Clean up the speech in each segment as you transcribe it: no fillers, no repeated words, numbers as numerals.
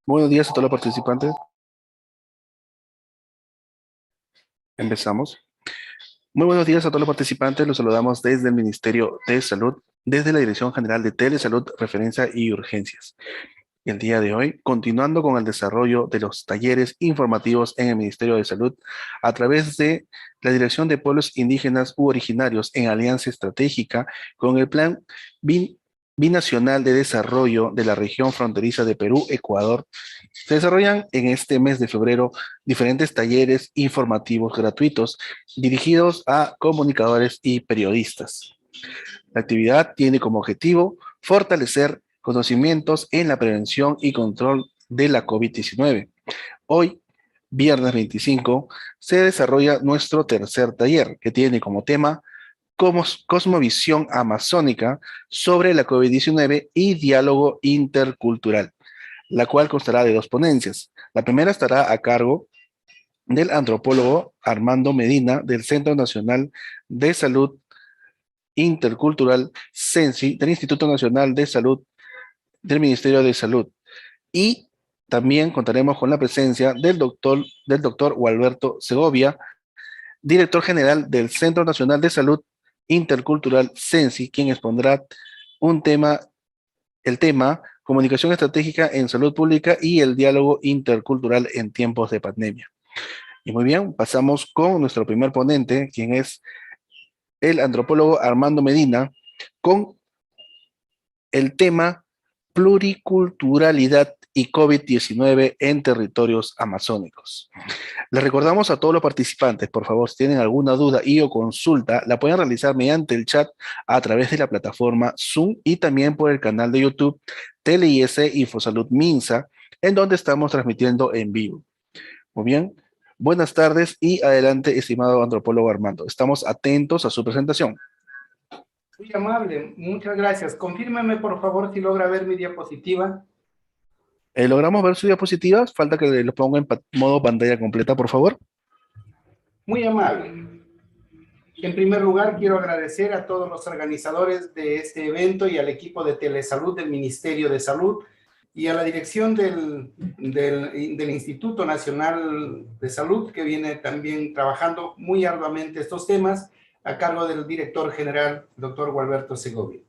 Buenos días a todos los participantes. Empezamos. Muy buenos días a todos los participantes. Los saludamos desde el Ministerio de Salud, desde la Dirección General de Telesalud, Referencia y Urgencias. El día de hoy, continuando con el desarrollo de los talleres informativos en el Ministerio de Salud, a través de la Dirección de Pueblos Indígenas u Originarios en alianza estratégica con el Plan Binacional de Desarrollo de la Región Fronteriza de Perú-Ecuador, se desarrollan en este mes de febrero diferentes talleres informativos gratuitos dirigidos a comunicadores y periodistas. La actividad tiene como objetivo fortalecer conocimientos en la prevención y control de la COVID-19. Hoy, viernes 25, se desarrolla nuestro tercer taller, que tiene como tema Cosmovisión Amazónica sobre la COVID-19 y diálogo intercultural, la cual constará de dos ponencias. La primera estará a cargo del antropólogo Armando Medina del Centro Nacional de Salud Intercultural CENSI del Instituto Nacional de Salud del Ministerio de Salud. Y también contaremos con la presencia del doctor Gualberto Segovia, director general del Centro Nacional de Salud Intercultural CENSI, quien expondrá el tema comunicación estratégica en salud pública y el diálogo intercultural en tiempos de pandemia. Y muy bien, pasamos con nuestro primer ponente, quien es el antropólogo Armando Medina, con el tema pluriculturalidad y COVID-19 en territorios amazónicos. Les recordamos a todos los participantes, por favor, si tienen alguna duda y o consulta, la pueden realizar mediante el chat a través de la plataforma Zoom y también por el canal de YouTube TeleIS Infosalud Minsa, en donde estamos transmitiendo en vivo. Muy bien, buenas tardes y adelante, estimado antropólogo Armando. Estamos atentos a su presentación. Muy amable, muchas gracias. Confírmeme, por favor, si logra ver mi diapositiva. ¿Logramos ver sus diapositivas? Falta que lo ponga en modo pantalla completa, por favor. Muy amable. En primer lugar, quiero agradecer a todos los organizadores de este evento y al equipo de Telesalud del Ministerio de Salud y a la dirección del Instituto Nacional de Salud, que viene también trabajando muy arduamente estos temas, a cargo del director general, doctor Gualberto Segovia.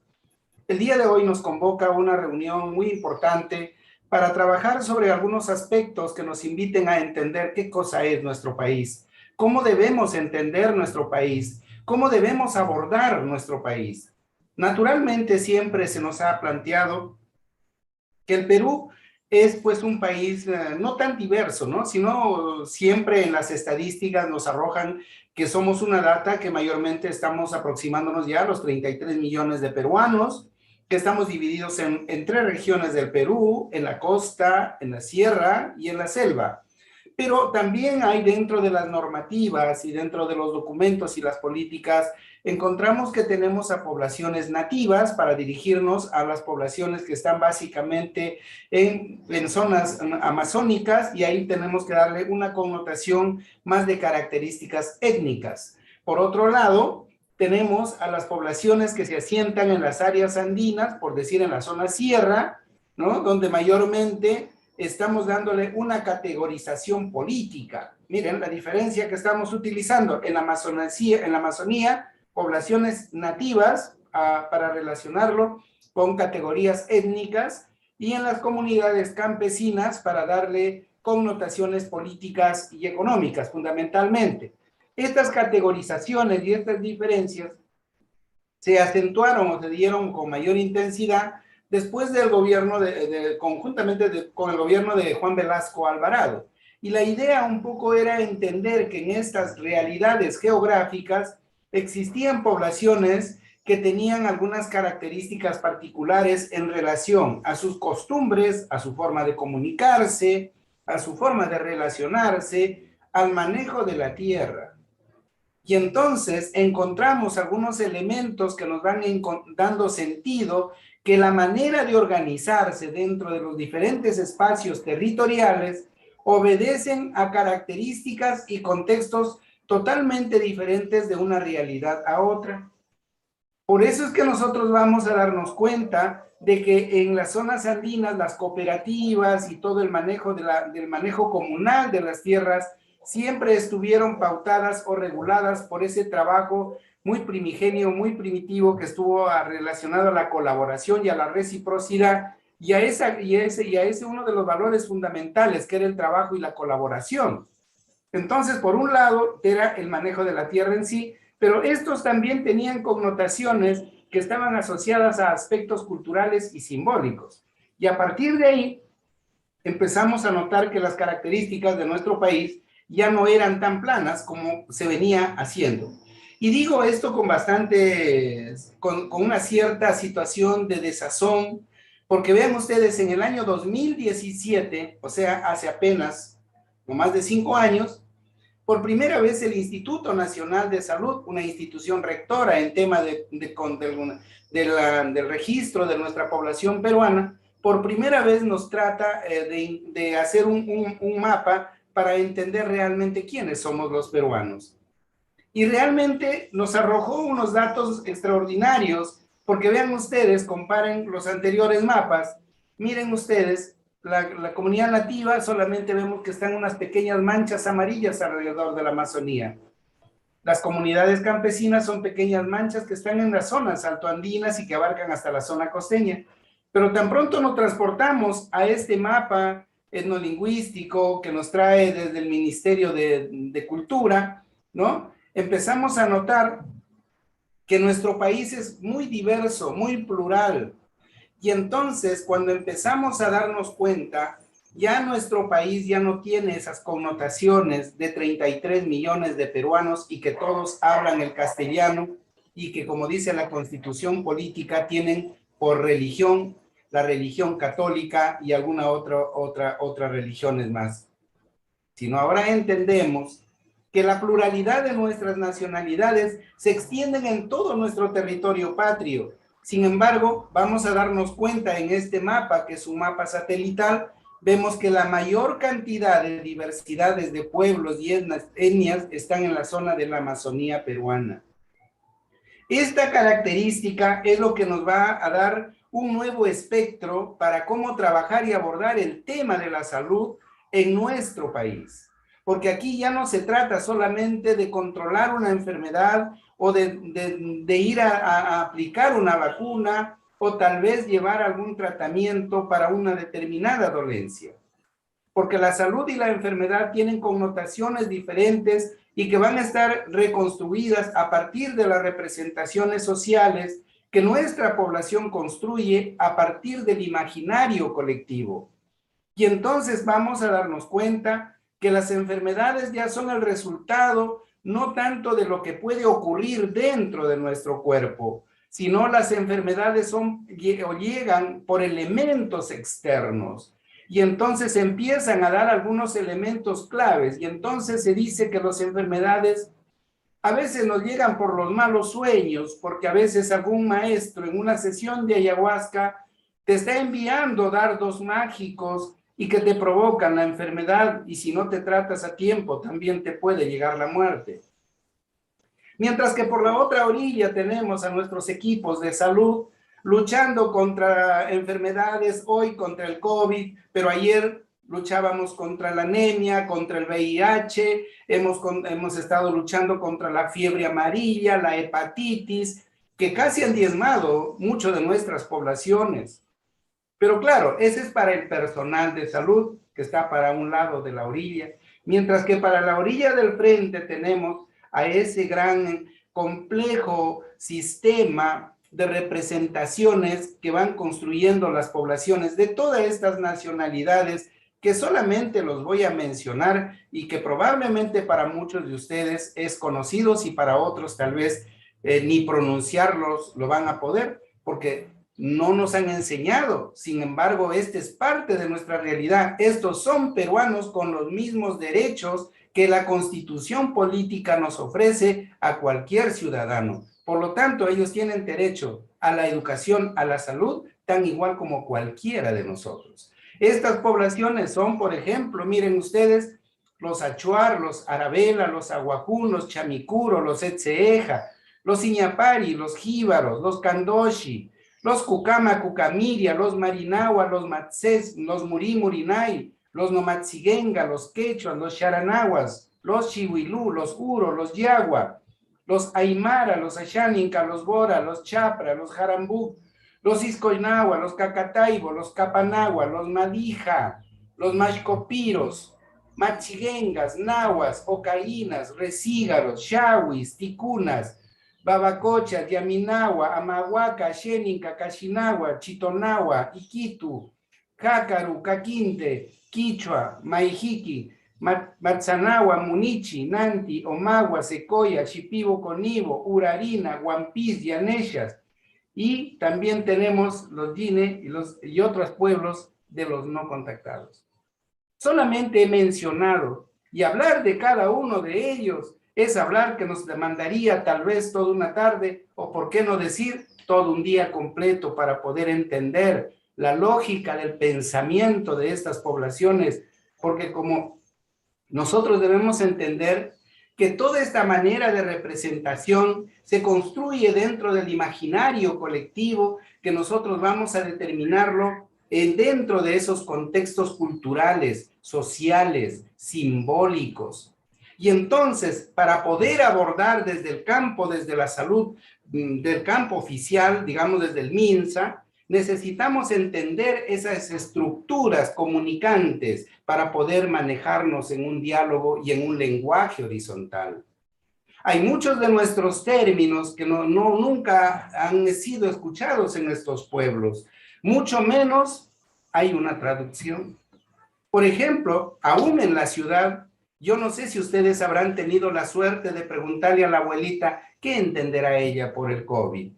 El día de hoy nos convoca una reunión muy importante para trabajar sobre algunos aspectos que nos inviten a entender qué cosa es nuestro país, cómo debemos entender nuestro país, cómo debemos abordar nuestro país. Naturalmente siempre se nos ha planteado que el Perú es pues un país no tan diverso, ¿no? Sino siempre en las estadísticas nos arrojan que somos una data que mayormente estamos aproximándonos ya a los 33 millones de peruanos, que estamos divididos en tres regiones del Perú, en la costa, en la sierra y en la selva. Pero también hay dentro de las normativas y dentro de los documentos y las políticas, encontramos que tenemos a poblaciones nativas para dirigirnos a las poblaciones que están básicamente en zonas amazónicas, y ahí tenemos que darle una connotación más de características étnicas. Por otro lado, tenemos a las poblaciones que se asientan en las áreas andinas, por decir en la zona sierra, ¿no? Donde mayormente estamos dándole una categorización política. Miren la diferencia que estamos utilizando en la Amazonía, poblaciones nativas para relacionarlo con categorías étnicas, y en las comunidades campesinas para darle connotaciones políticas y económicas fundamentalmente. Estas categorizaciones y estas diferencias se acentuaron o se dieron con mayor intensidad después del gobierno, conjuntamente con el gobierno de Juan Velasco Alvarado. Y la idea un poco era entender que en estas realidades geográficas existían poblaciones que tenían algunas características particulares en relación a sus costumbres, a su forma de comunicarse, a su forma de relacionarse, al manejo de la tierra. Y entonces encontramos algunos elementos que nos van dando sentido, que la manera de organizarse dentro de los diferentes espacios territoriales obedecen a características y contextos totalmente diferentes de una realidad a otra. Por eso es que nosotros vamos a darnos cuenta de que en las zonas andinas las cooperativas y todo el manejo del manejo comunal de las tierras siempre estuvieron pautadas o reguladas por ese trabajo muy primigenio, muy primitivo que estuvo relacionado a la colaboración y a la reciprocidad y a ese uno de los valores fundamentales que era el trabajo y la colaboración. Entonces, por un lado, era el manejo de la tierra en sí, pero estos también tenían connotaciones que estaban asociadas a aspectos culturales y simbólicos. Y a partir de ahí, empezamos a notar que las características de nuestro país ya no eran tan planas como se venía haciendo. Y digo esto con una cierta situación de desazón, porque vean ustedes, en el año 2017, o sea, hace apenas no más de 5 años, por primera vez el Instituto Nacional de Salud, una institución rectora en tema del registro de nuestra población peruana, por primera vez nos trata de hacer un mapa para entender realmente quiénes somos los peruanos. Y realmente nos arrojó unos datos extraordinarios, porque vean ustedes, comparen los anteriores mapas, miren ustedes, la comunidad nativa solamente vemos que están unas pequeñas manchas amarillas alrededor de la Amazonía. Las comunidades campesinas son pequeñas manchas que están en las zonas altoandinas y que abarcan hasta la zona costeña. Pero tan pronto nos transportamos a este mapa etnolingüístico que nos trae desde el Ministerio de Cultura, ¿no? Empezamos a notar que nuestro país es muy diverso, muy plural. Y entonces, cuando empezamos a darnos cuenta, ya nuestro país ya no tiene esas connotaciones de 33 millones de peruanos y que todos hablan el castellano y que, como dice la Constitución política, tienen por religión la religión católica y alguna otra religiones más. Sino ahora entendemos que la pluralidad de nuestras nacionalidades se extienden en todo nuestro territorio patrio. Sin embargo, vamos a darnos cuenta en este mapa, que es un mapa satelital, vemos que la mayor cantidad de diversidades de pueblos y etnias están en la zona de la Amazonía peruana. Esta característica es lo que nos va a dar un nuevo espectro para cómo trabajar y abordar el tema de la salud en nuestro país. Porque aquí ya no se trata solamente de controlar una enfermedad o de ir a aplicar una vacuna o tal vez llevar algún tratamiento para una determinada dolencia. Porque la salud y la enfermedad tienen connotaciones diferentes y que van a estar reconstruidas a partir de las representaciones sociales que nuestra población construye a partir del imaginario colectivo. Y entonces vamos a darnos cuenta que las enfermedades ya son el resultado no tanto de lo que puede ocurrir dentro de nuestro cuerpo, sino las enfermedades son o llegan por elementos externos. Y entonces empiezan a dar algunos elementos claves y entonces se dice que las enfermedades a veces nos llegan por los malos sueños, porque a veces algún maestro en una sesión de ayahuasca te está enviando dardos mágicos y que te provocan la enfermedad y si no te tratas a tiempo también te puede llegar la muerte. Mientras que por la otra orilla tenemos a nuestros equipos de salud luchando contra enfermedades, hoy contra el COVID, pero ayer luchábamos contra la anemia, contra el VIH, hemos estado luchando contra la fiebre amarilla, la hepatitis, que casi han diezmado mucho de nuestras poblaciones. Pero claro, ese es para el personal de salud, que está para un lado de la orilla, mientras que para la orilla del frente tenemos a ese gran complejo sistema de representaciones que van construyendo las poblaciones de todas estas nacionalidades, que solamente los voy a mencionar y que probablemente para muchos de ustedes es conocidos y para otros tal vez ni pronunciarlos lo van a poder, porque no nos han enseñado. Sin embargo, esta es parte de nuestra realidad. Estos son peruanos con los mismos derechos que la Constitución política nos ofrece a cualquier ciudadano. Por lo tanto, ellos tienen derecho a la educación, a la salud, tan igual como cualquiera de nosotros. Estas poblaciones son, por ejemplo, miren ustedes, los Achuar, los Arabela, los Aguajún, los Chamicuro, los Etseeja, los Iñapari, los Jíbaros, los Candoshi, los Cucama, Cucamiria, los Marinagua, los Matzés, los Murimurinay, los Nomatsigenga, los Quechuas, los Charanaguas, los Chihuilú, los Uro, los Yagua, los Aymara, los Ashaninka, los Bora, los Chapra, los Jarambú, los Iscoinagua, los Cacataibo, los Capanagua, los Madija, los Mashcopiros, Machiguengas, Nahuas, Ocaínas, Resígaros, Shawis, Ticunas, Babacocha, Yaminagua, Amahuaca, Xeninca, Caxinagua, Chitonagua, Iquitu, Cácaru, Caquinte, Quichua, Maijiqui, Matzanagua, Munichi, Nanti, Omagua, Secoya, Chipibo, Conibo, Urarina, Guampís, Yanechas. Y también tenemos los Yine y otros pueblos de los no contactados. Solamente he mencionado, y hablar de cada uno de ellos es hablar que nos demandaría tal vez toda una tarde, o por qué no decir todo un día completo para poder entender la lógica del pensamiento de estas poblaciones, porque como nosotros debemos entender que toda esta manera de representación se construye dentro del imaginario colectivo que nosotros vamos a determinarlo dentro de esos contextos culturales, sociales, simbólicos. Y entonces, para poder abordar desde el campo, desde la salud, del campo oficial, digamos desde el MINSA, necesitamos entender esas estructuras comunicantes para poder manejarnos en un diálogo y en un lenguaje horizontal. Hay muchos de nuestros términos que nunca han sido escuchados en estos pueblos, mucho menos hay una traducción. Por ejemplo, aún en la ciudad, yo no sé si ustedes habrán tenido la suerte de preguntarle a la abuelita qué entenderá ella por el COVID.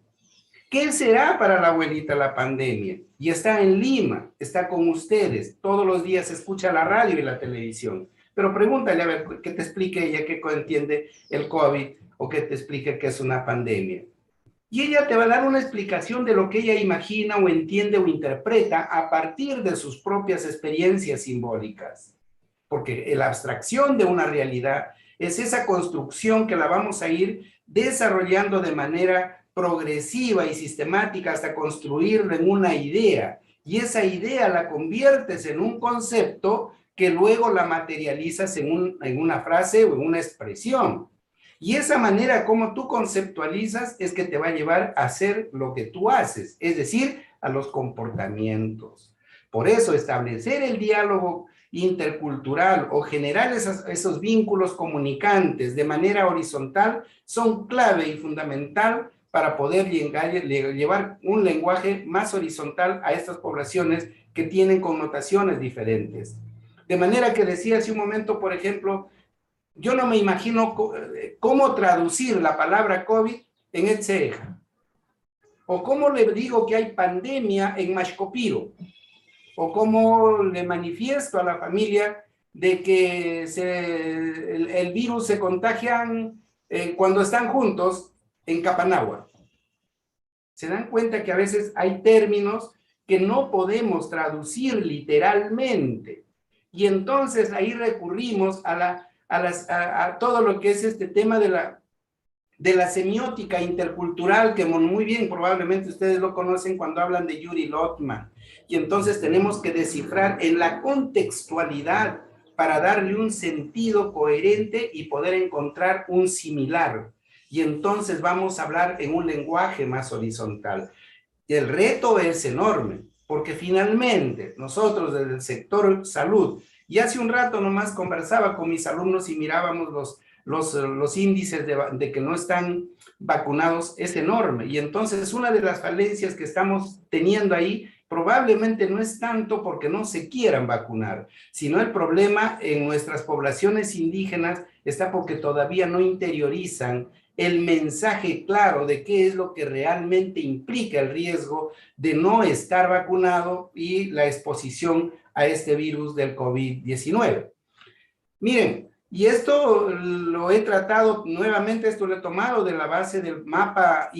¿Qué será para la abuelita la pandemia? Y está en Lima, está con ustedes, todos los días escucha la radio y la televisión. Pero pregúntale a ver que te explique ella qué entiende el COVID o que te explique qué es una pandemia. Y ella te va a dar una explicación de lo que ella imagina o entiende o interpreta a partir de sus propias experiencias simbólicas. Porque la abstracción de una realidad es esa construcción que la vamos a ir desarrollando de manera progresiva y sistemática hasta construirlo en una idea. Y esa idea la conviertes en un concepto que luego la materializas en una frase o en una expresión. Y esa manera como tú conceptualizas es que te va a llevar a hacer lo que tú haces, es decir, a los comportamientos. Por eso establecer el diálogo intercultural o generar esos vínculos comunicantes de manera horizontal son clave y fundamental para poder llevar un lenguaje más horizontal a estas poblaciones que tienen connotaciones diferentes. De manera que decía hace un momento, por ejemplo, yo no me imagino cómo traducir la palabra COVID en Etceja. O cómo le digo que hay pandemia en Mashcopiro. O cómo le manifiesto a la familia de que el virus se contagian cuando están juntos en Capanagua. Se dan cuenta que a veces hay términos que no podemos traducir literalmente. Y entonces ahí recurrimos a todo lo que es este tema de la semiótica intercultural, que muy bien probablemente ustedes lo conocen cuando hablan de Yuri Lotman. Y entonces tenemos que descifrar en la contextualidad para darle un sentido coherente y poder encontrar un similar. Y entonces vamos a hablar en un lenguaje más horizontal. Y el reto es enorme, porque finalmente nosotros desde el sector salud, y hace un rato nomás conversaba con mis alumnos y mirábamos los índices de que no están vacunados, es enorme. Y entonces una de las falencias que estamos teniendo ahí probablemente no es tanto porque no se quieran vacunar, sino el problema en nuestras poblaciones indígenas está porque todavía no interiorizan el mensaje claro de qué es lo que realmente implica el riesgo de no estar vacunado y la exposición a este virus del COVID-19. Miren, y esto lo he tratado nuevamente, esto lo he tomado de la base del mapa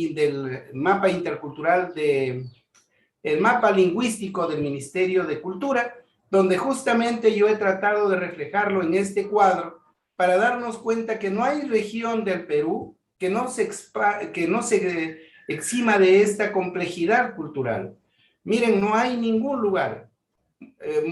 intercultural, el mapa lingüístico del Ministerio de Cultura, donde justamente yo he tratado de reflejarlo en este cuadro para darnos cuenta que no hay región del Perú que no se encima de esta complejidad cultural. Miren, no hay ningún lugar.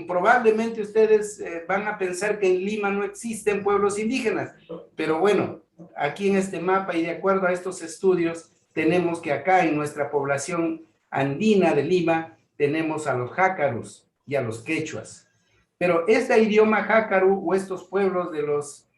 Probablemente ustedes van a pensar que en Lima no existen pueblos indígenas, pero bueno, aquí en este mapa y de acuerdo a estos estudios, tenemos que acá en nuestra población andina de Lima, tenemos a los jácaros y a los quechuas. Pero este idioma jácaro o estos pueblos de los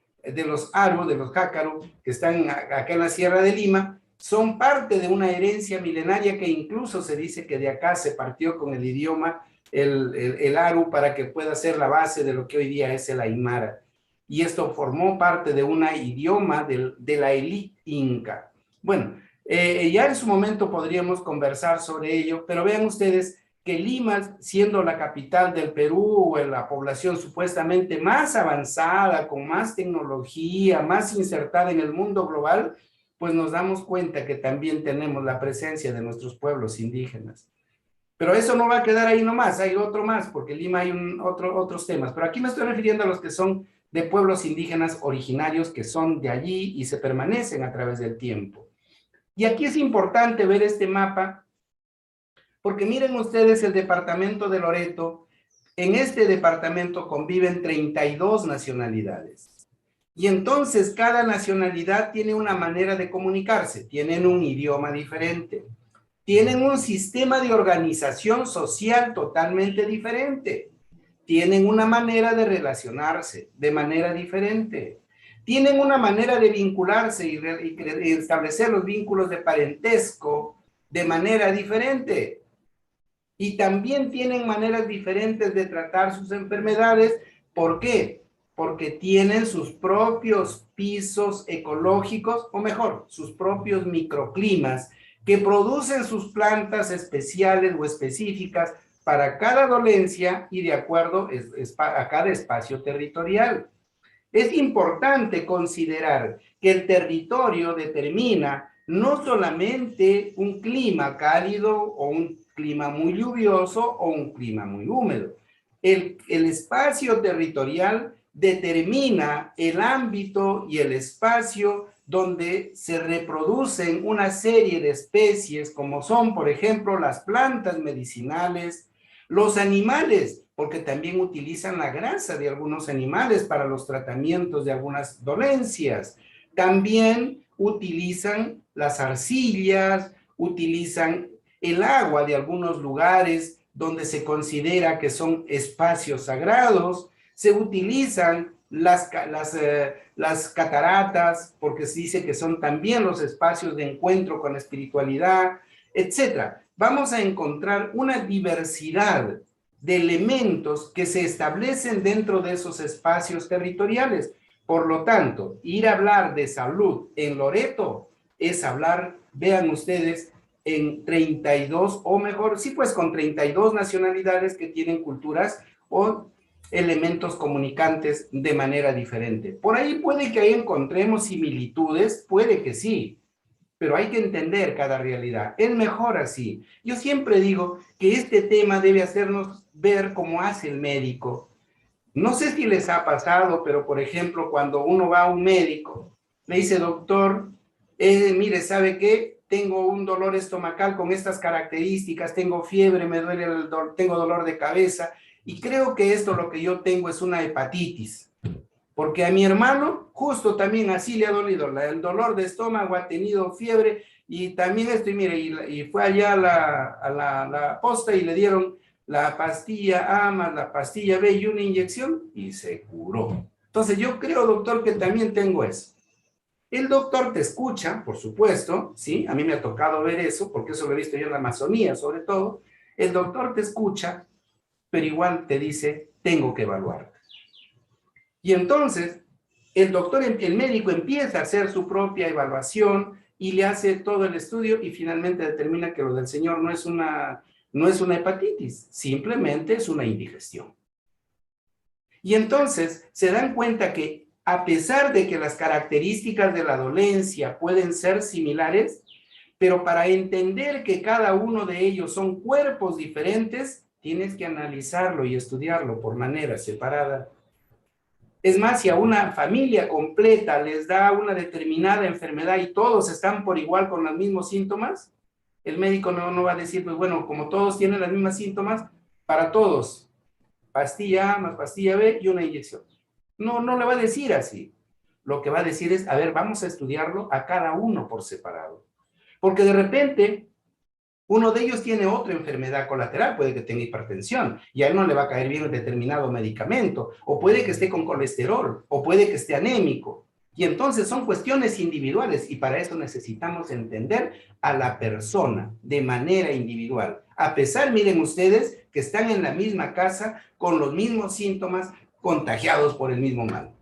aru, de los jácaro, que están acá en la Sierra de Lima, son parte de una herencia milenaria que incluso se dice que de acá se partió con el idioma el aru para que pueda ser la base de lo que hoy día es el aymara. Y esto formó parte de un idioma de la élite inca. Bueno, ya en su momento podríamos conversar sobre ello, pero vean ustedes que Lima, siendo la capital del Perú, la población supuestamente más avanzada, con más tecnología, más insertada en el mundo global, pues nos damos cuenta que también tenemos la presencia de nuestros pueblos indígenas. Pero eso no va a quedar ahí nomás, hay otro más, porque en Lima hay otros temas. Pero aquí me estoy refiriendo a los que son de pueblos indígenas originarios, que son de allí y se permanecen a través del tiempo. Y aquí es importante ver este mapa, porque miren ustedes el departamento de Loreto. En este departamento conviven 32 nacionalidades. Y entonces cada nacionalidad tiene una manera de comunicarse, tienen un idioma diferente, tienen un sistema de organización social totalmente diferente, tienen una manera de relacionarse de manera diferente, tienen una manera de vincularse y establecer los vínculos de parentesco de manera diferente. Y también tienen maneras diferentes de tratar sus enfermedades. ¿Por qué? Porque tienen sus propios pisos ecológicos, o mejor, sus propios microclimas, que producen sus plantas especiales o específicas para cada dolencia y de acuerdo a cada espacio territorial. Es importante considerar que el territorio determina no solamente un clima cálido o un clima muy lluvioso o un clima muy húmedo. El espacio territorial determina el ámbito y el espacio donde se reproducen una serie de especies como son, por ejemplo, las plantas medicinales, los animales, porque también utilizan la grasa de algunos animales para los tratamientos de algunas dolencias. También utilizan las arcillas, utilizan el agua de algunos lugares donde se considera que son espacios sagrados, se utilizan las cataratas, porque se dice que son también los espacios de encuentro con la espiritualidad, etc. Vamos a encontrar una diversidad de elementos que se establecen dentro de esos espacios territoriales. Por lo tanto, ir a hablar de salud en Loreto es hablar, vean ustedes, en 32, o mejor, sí, pues con 32 nacionalidades que tienen culturas o elementos comunicantes de manera diferente. Por ahí puede que ahí encontremos similitudes, puede que sí, pero hay que entender cada realidad. Es mejor así. Yo siempre digo que este tema debe hacernos ver cómo hace el médico. No sé si les ha pasado, pero por ejemplo, cuando uno va a un médico, le dice, doctor, mire, ¿sabe qué? Tengo un dolor estomacal con estas características, tengo fiebre, me duele tengo dolor de cabeza, y creo que esto lo que yo tengo es una hepatitis. Porque a mi hermano justo también así le ha dolido, el dolor de estómago, ha tenido fiebre y también esto, y mire, y fue allá a la posta y le dieron la pastilla A más la pastilla B y una inyección y se curó. Entonces yo creo, doctor, que también tengo eso. El doctor te escucha, por supuesto, ¿sí? A mí me ha tocado ver eso, porque eso lo he visto yo en la Amazonía, sobre todo. El doctor te escucha, pero igual te dice, tengo que evaluar. Y entonces, el médico empieza a hacer su propia evaluación y le hace todo el estudio y finalmente determina que lo del señor no es una hepatitis, simplemente es una indigestión. Y entonces se dan cuenta que a pesar de que las características de la dolencia pueden ser similares, pero para entender que cada uno de ellos son cuerpos diferentes, tienes que analizarlo y estudiarlo por manera separada. Es más, si a una familia completa les da una determinada enfermedad y todos están por igual con los mismos síntomas, El médico no va a decir, pues bueno, como todos tienen las mismas síntomas, para todos, pastilla A más pastilla B y una inyección. No le va a decir así. Lo que va a decir es, a ver, vamos a estudiarlo a cada uno por separado. Porque de repente, uno de ellos tiene otra enfermedad colateral, puede que tenga hipertensión, y a él no le va a caer bien un determinado medicamento, o puede que esté con colesterol, o puede que esté anémico. Y entonces son cuestiones individuales, y para eso necesitamos entender a la persona de manera individual. A pesar, miren ustedes, que están en la misma casa, con los mismos síntomas, contagiados por el mismo mal.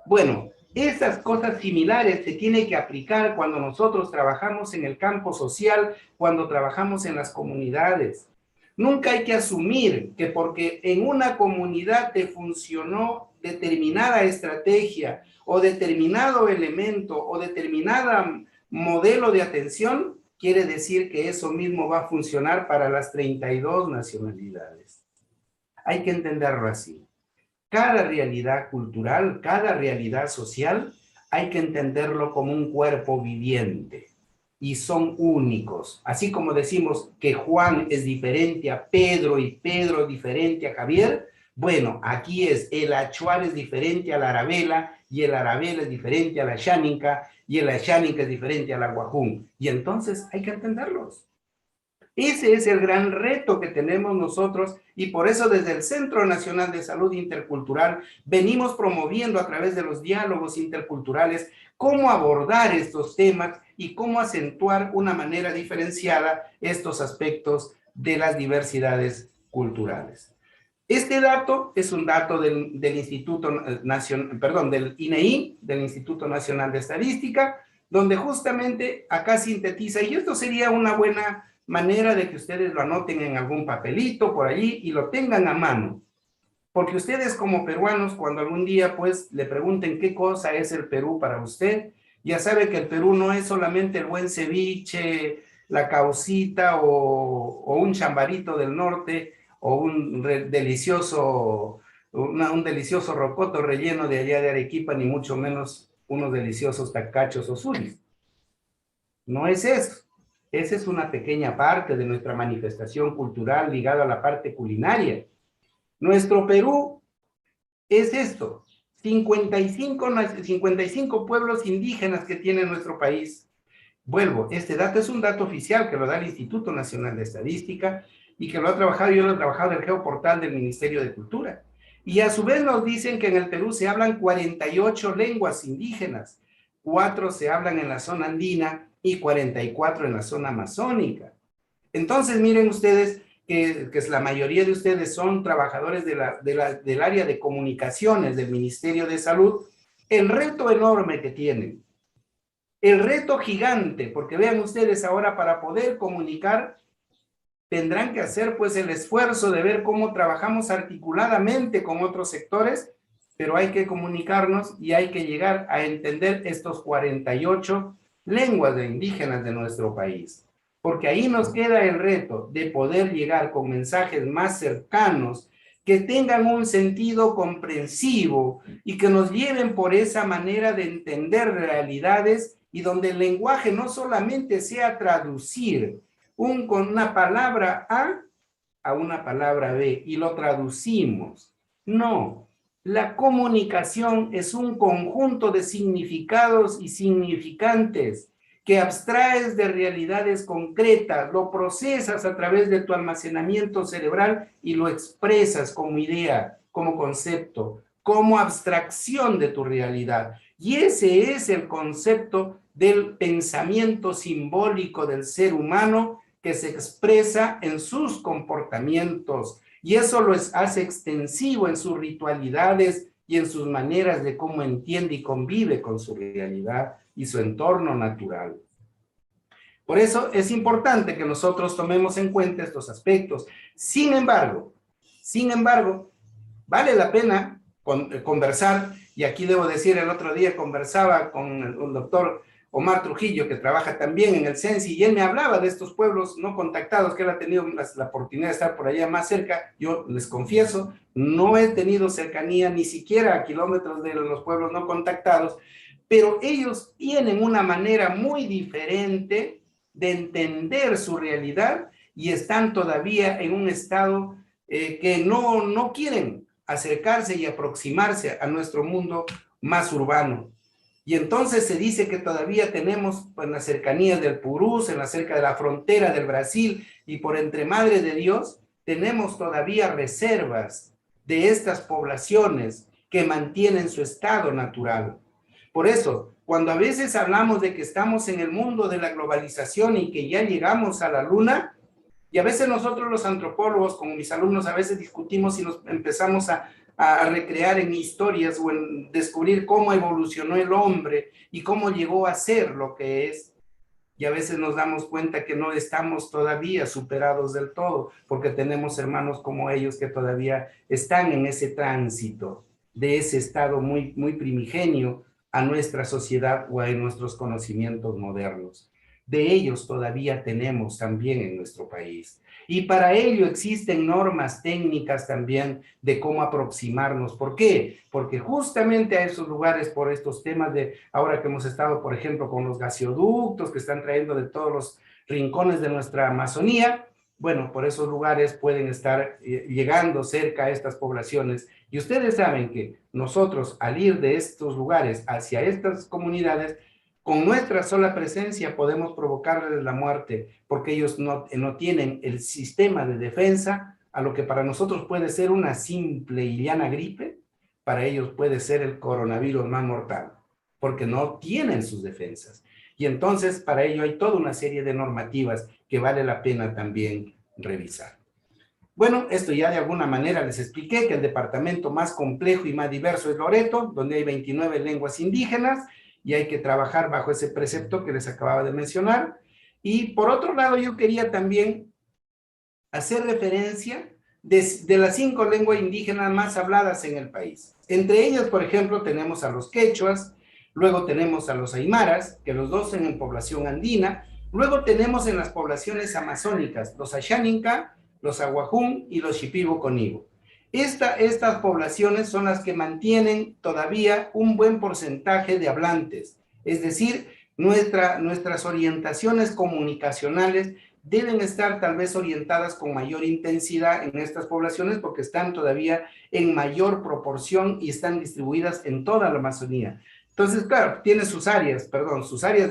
Bueno, esas cosas similares se tienen que aplicar cuando nosotros trabajamos en el campo social, cuando trabajamos en las comunidades. Nunca hay que asumir que porque en una comunidad te funcionó determinada estrategia o determinado elemento o determinada modelo de atención, quiere decir que eso mismo va a funcionar para las 32 nacionalidades. Hay que entenderlo así. Cada realidad cultural, cada realidad social, hay que entenderlo como un cuerpo viviente y son únicos. Así como decimos que Juan es diferente a Pedro y Pedro es diferente a Javier, bueno, aquí es el Achuar es diferente a la Arabela y el Arabela es diferente a la Xánica y el Xánica es diferente a la Guajún. Y entonces hay que entenderlos. Ese es el gran reto que tenemos nosotros y por eso desde el Centro Nacional de Salud Intercultural venimos promoviendo a través de los diálogos interculturales cómo abordar estos temas y cómo acentuar una manera diferenciada estos aspectos de las diversidades culturales. Este dato es un dato del Instituto Nacional, perdón, del INEI, del Instituto Nacional de Estadística, donde justamente acá sintetiza, y esto sería una buena manera de que ustedes lo anoten en algún papelito por allí y lo tengan a mano. Porque ustedes como peruanos, cuando algún día pues le pregunten qué cosa es el Perú para usted, ya sabe que el Perú no es solamente el buen ceviche, la caucita o un chambarito del norte o un delicioso rocoto relleno de allá de Arequipa, ni mucho menos unos deliciosos tacachos o suris. No es eso. Esa es una pequeña parte de nuestra manifestación cultural ligada a la parte culinaria. Nuestro Perú es esto, 55 pueblos indígenas que tiene nuestro país. Vuelvo, este dato es un dato oficial que lo da el Instituto Nacional de Estadística y que lo ha trabajado, yo lo he trabajado en el geoportal del Ministerio de Cultura. Y a su vez nos dicen que en el Perú se hablan 48 lenguas indígenas, 4 se hablan en la zona andina y 44 en la zona amazónica. Entonces, miren ustedes que la mayoría de ustedes son trabajadores del área de comunicaciones del Ministerio de Salud, el reto enorme que tienen, el reto gigante, porque vean ustedes ahora para poder comunicar, tendrán que hacer pues el esfuerzo de ver cómo trabajamos articuladamente con otros sectores, pero hay que comunicarnos y hay que llegar a entender estos 48 lenguas de indígenas de nuestro país. Porque ahí nos queda el reto de poder llegar con mensajes más cercanos, que tengan un sentido comprensivo y que nos lleven por esa manera de entender realidades y donde el lenguaje no solamente sea traducir con una palabra a una palabra B y lo traducimos. No, la comunicación es un conjunto de significados y significantes que abstraes de realidades concretas, lo procesas a través de tu almacenamiento cerebral y lo expresas como idea, como concepto, como abstracción de tu realidad. Y ese es el concepto del pensamiento simbólico del ser humano que se expresa en sus comportamientos. Y eso lo hace extensivo en sus ritualidades y en sus maneras de cómo entiende y convive con su realidad y su entorno natural. Por eso es importante que nosotros tomemos en cuenta estos aspectos. Sin embargo, vale la pena conversar, y aquí debo decir, el otro día conversaba con el doctor Omar Trujillo, que trabaja también en el CENSI, y él me hablaba de estos pueblos no contactados, que él ha tenido la oportunidad de estar por allá más cerca. Yo les confieso, no he tenido cercanía ni siquiera a kilómetros de los pueblos no contactados, pero ellos tienen una manera muy diferente de entender su realidad y están todavía en un estado que no quieren acercarse y aproximarse a nuestro mundo más urbano. Y entonces se dice que todavía tenemos en las cercanías del Purús, en la cerca de la frontera del Brasil y por entre Madre de Dios, tenemos todavía reservas de estas poblaciones que mantienen su estado natural. Por eso, cuando a veces hablamos de que estamos en el mundo de la globalización y que ya llegamos a la luna, y a veces nosotros los antropólogos, como mis alumnos, a veces discutimos y nos empezamos a recrear en historias o en descubrir cómo evolucionó el hombre y cómo llegó a ser lo que es. Y a veces nos damos cuenta que no estamos todavía superados del todo, porque tenemos hermanos como ellos que todavía están en ese tránsito de ese estado muy primigenio a nuestra sociedad o a nuestros conocimientos modernos. De ellos todavía tenemos también en nuestro país. Y para ello existen normas técnicas también de cómo aproximarnos. ¿Por qué? Porque justamente a esos lugares, por estos temas de, ahora que hemos estado, por ejemplo, con los gasoductos que están trayendo de todos los rincones de nuestra Amazonía, bueno, por esos lugares pueden estar llegando cerca a estas poblaciones. Y ustedes saben que nosotros, al ir de estos lugares hacia estas comunidades, con nuestra sola presencia podemos provocarles la muerte, porque ellos no tienen el sistema de defensa a lo que para nosotros puede ser una simple y llana gripe, para ellos puede ser el coronavirus más mortal, porque no tienen sus defensas. Y entonces para ello hay toda una serie de normativas que vale la pena también revisar. Bueno, esto ya de alguna manera les expliqué que el departamento más complejo y más diverso es Loreto, donde hay 29 lenguas indígenas, y hay que trabajar bajo ese precepto que les acababa de mencionar. Y por otro lado, yo quería también hacer referencia de las 5 lenguas indígenas más habladas en el país. Entre ellas, por ejemplo, tenemos a los quechuas, luego tenemos a los aymaras, que los dos son en población andina, luego tenemos en las poblaciones amazónicas los Ashaninka, los Aguajún y los Shipibo-Conibo. Estas poblaciones son las que mantienen todavía un buen porcentaje de hablantes, es decir, nuestras orientaciones comunicacionales deben estar tal vez orientadas con mayor intensidad en estas poblaciones porque están todavía en mayor proporción y están distribuidas en toda la Amazonía. Entonces, claro, tiene sus áreas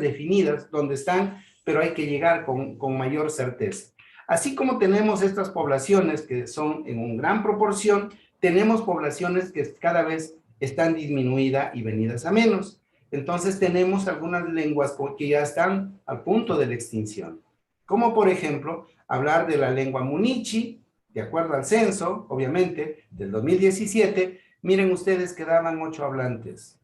definidas donde están, pero hay que llegar con mayor certeza. Así como tenemos estas poblaciones que son en una gran proporción, tenemos poblaciones que cada vez están disminuidas y venidas a menos. Entonces tenemos algunas lenguas que ya están al punto de la extinción. Como por ejemplo, hablar de la lengua munichi, de acuerdo al censo, obviamente, del 2017, miren ustedes quedaban 8 hablantes.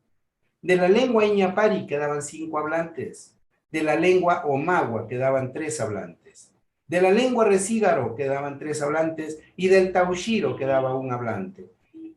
De la lengua iñapari quedaban 5 hablantes. De la lengua omagua quedaban 3 hablantes. De la lengua resígaro quedaban 3 hablantes y del taushiro quedaba 1 hablante.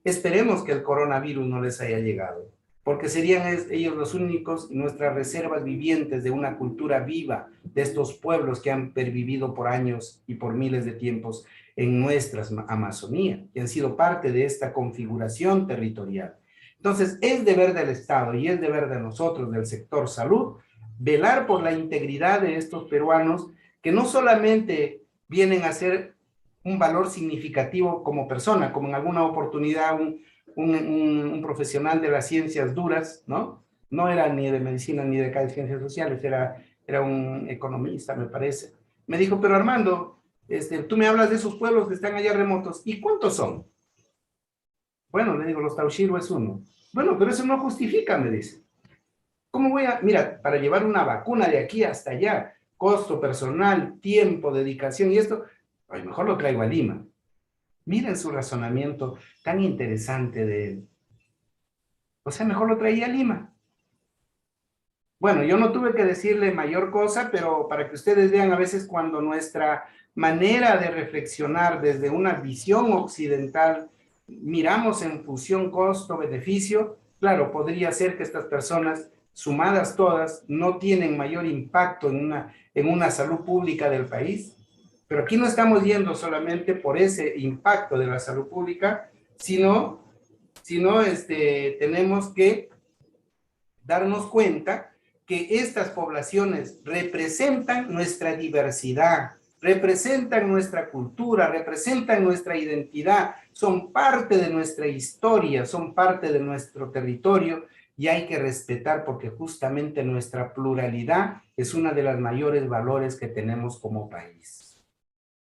Esperemos que el coronavirus no les haya llegado, porque serían ellos los únicos, nuestras reservas vivientes de una cultura viva de estos pueblos que han pervivido por años y por miles de tiempos en nuestra Amazonía, que han sido parte de esta configuración territorial. Entonces, es deber del Estado y es deber de nosotros, del sector salud, velar por la integridad de estos peruanos que no solamente vienen a ser un valor significativo como persona, como en alguna oportunidad un profesional de las ciencias duras, ¿no? No era ni de medicina ni de ciencias sociales, era un economista, me parece. Me dijo, pero Armando, tú me hablas de esos pueblos que están allá remotos, ¿y cuántos son? Bueno, le digo, los Taushiro es uno. Bueno, pero eso no justifica, me dice. ¿Cómo voy a, mira, para llevar una vacuna de aquí hasta allá, costo personal, tiempo, dedicación y esto, pues mejor lo traigo a Lima. Miren su razonamiento tan interesante de él. O sea, mejor lo traía a Lima. Bueno, yo no tuve que decirle mayor cosa, pero para que ustedes vean a veces cuando nuestra manera de reflexionar desde una visión occidental miramos en función costo-beneficio, claro, podría ser que estas personas, sumadas todas, no tienen mayor impacto en una salud pública del país, pero aquí no estamos yendo solamente por ese impacto de la salud pública, sino tenemos que darnos cuenta que estas poblaciones representan nuestra diversidad, representan nuestra cultura, representan nuestra identidad, son parte de nuestra historia, son parte de nuestro territorio y hay que respetar porque justamente nuestra pluralidad es una de las mayores valores que tenemos como país.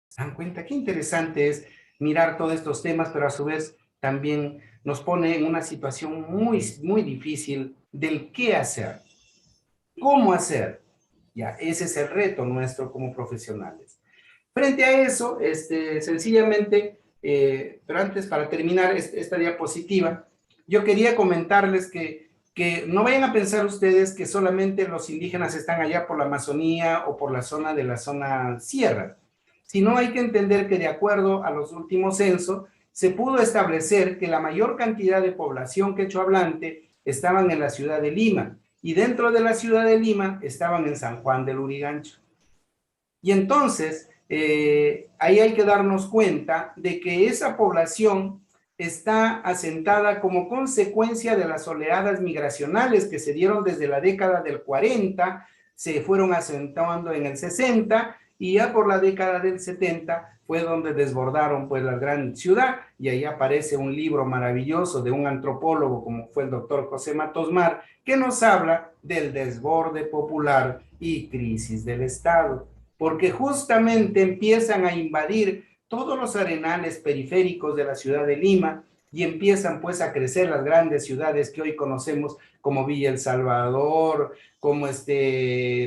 ¿Se dan cuenta? Qué interesante es mirar todos estos temas, pero a su vez también nos pone en una situación muy difícil del qué hacer, cómo hacer. Ya, ese es el reto nuestro como profesionales. Frente a eso, sencillamente, pero antes para terminar esta diapositiva, yo quería comentarles que no vayan a pensar ustedes que solamente los indígenas están allá por la Amazonía o por la zona sierra, sino hay que entender que de acuerdo a los últimos censos, se pudo establecer que la mayor cantidad de población quechua-hablante estaban en la ciudad de Lima, y dentro de la ciudad de Lima estaban en San Juan del Lurigancho. Y entonces, ahí hay que darnos cuenta de que esa población está asentada como consecuencia de las oleadas migracionales que se dieron desde la década del 40, se fueron asentando en el 60 y ya por la década del 70 fue donde desbordaron pues la gran ciudad y ahí aparece un libro maravilloso de un antropólogo como fue el doctor José Matos Mar que nos habla del desborde popular y crisis del Estado, porque justamente empiezan a invadir todos los arenales periféricos de la ciudad de Lima y empiezan pues a crecer las grandes ciudades que hoy conocemos como Villa El Salvador, como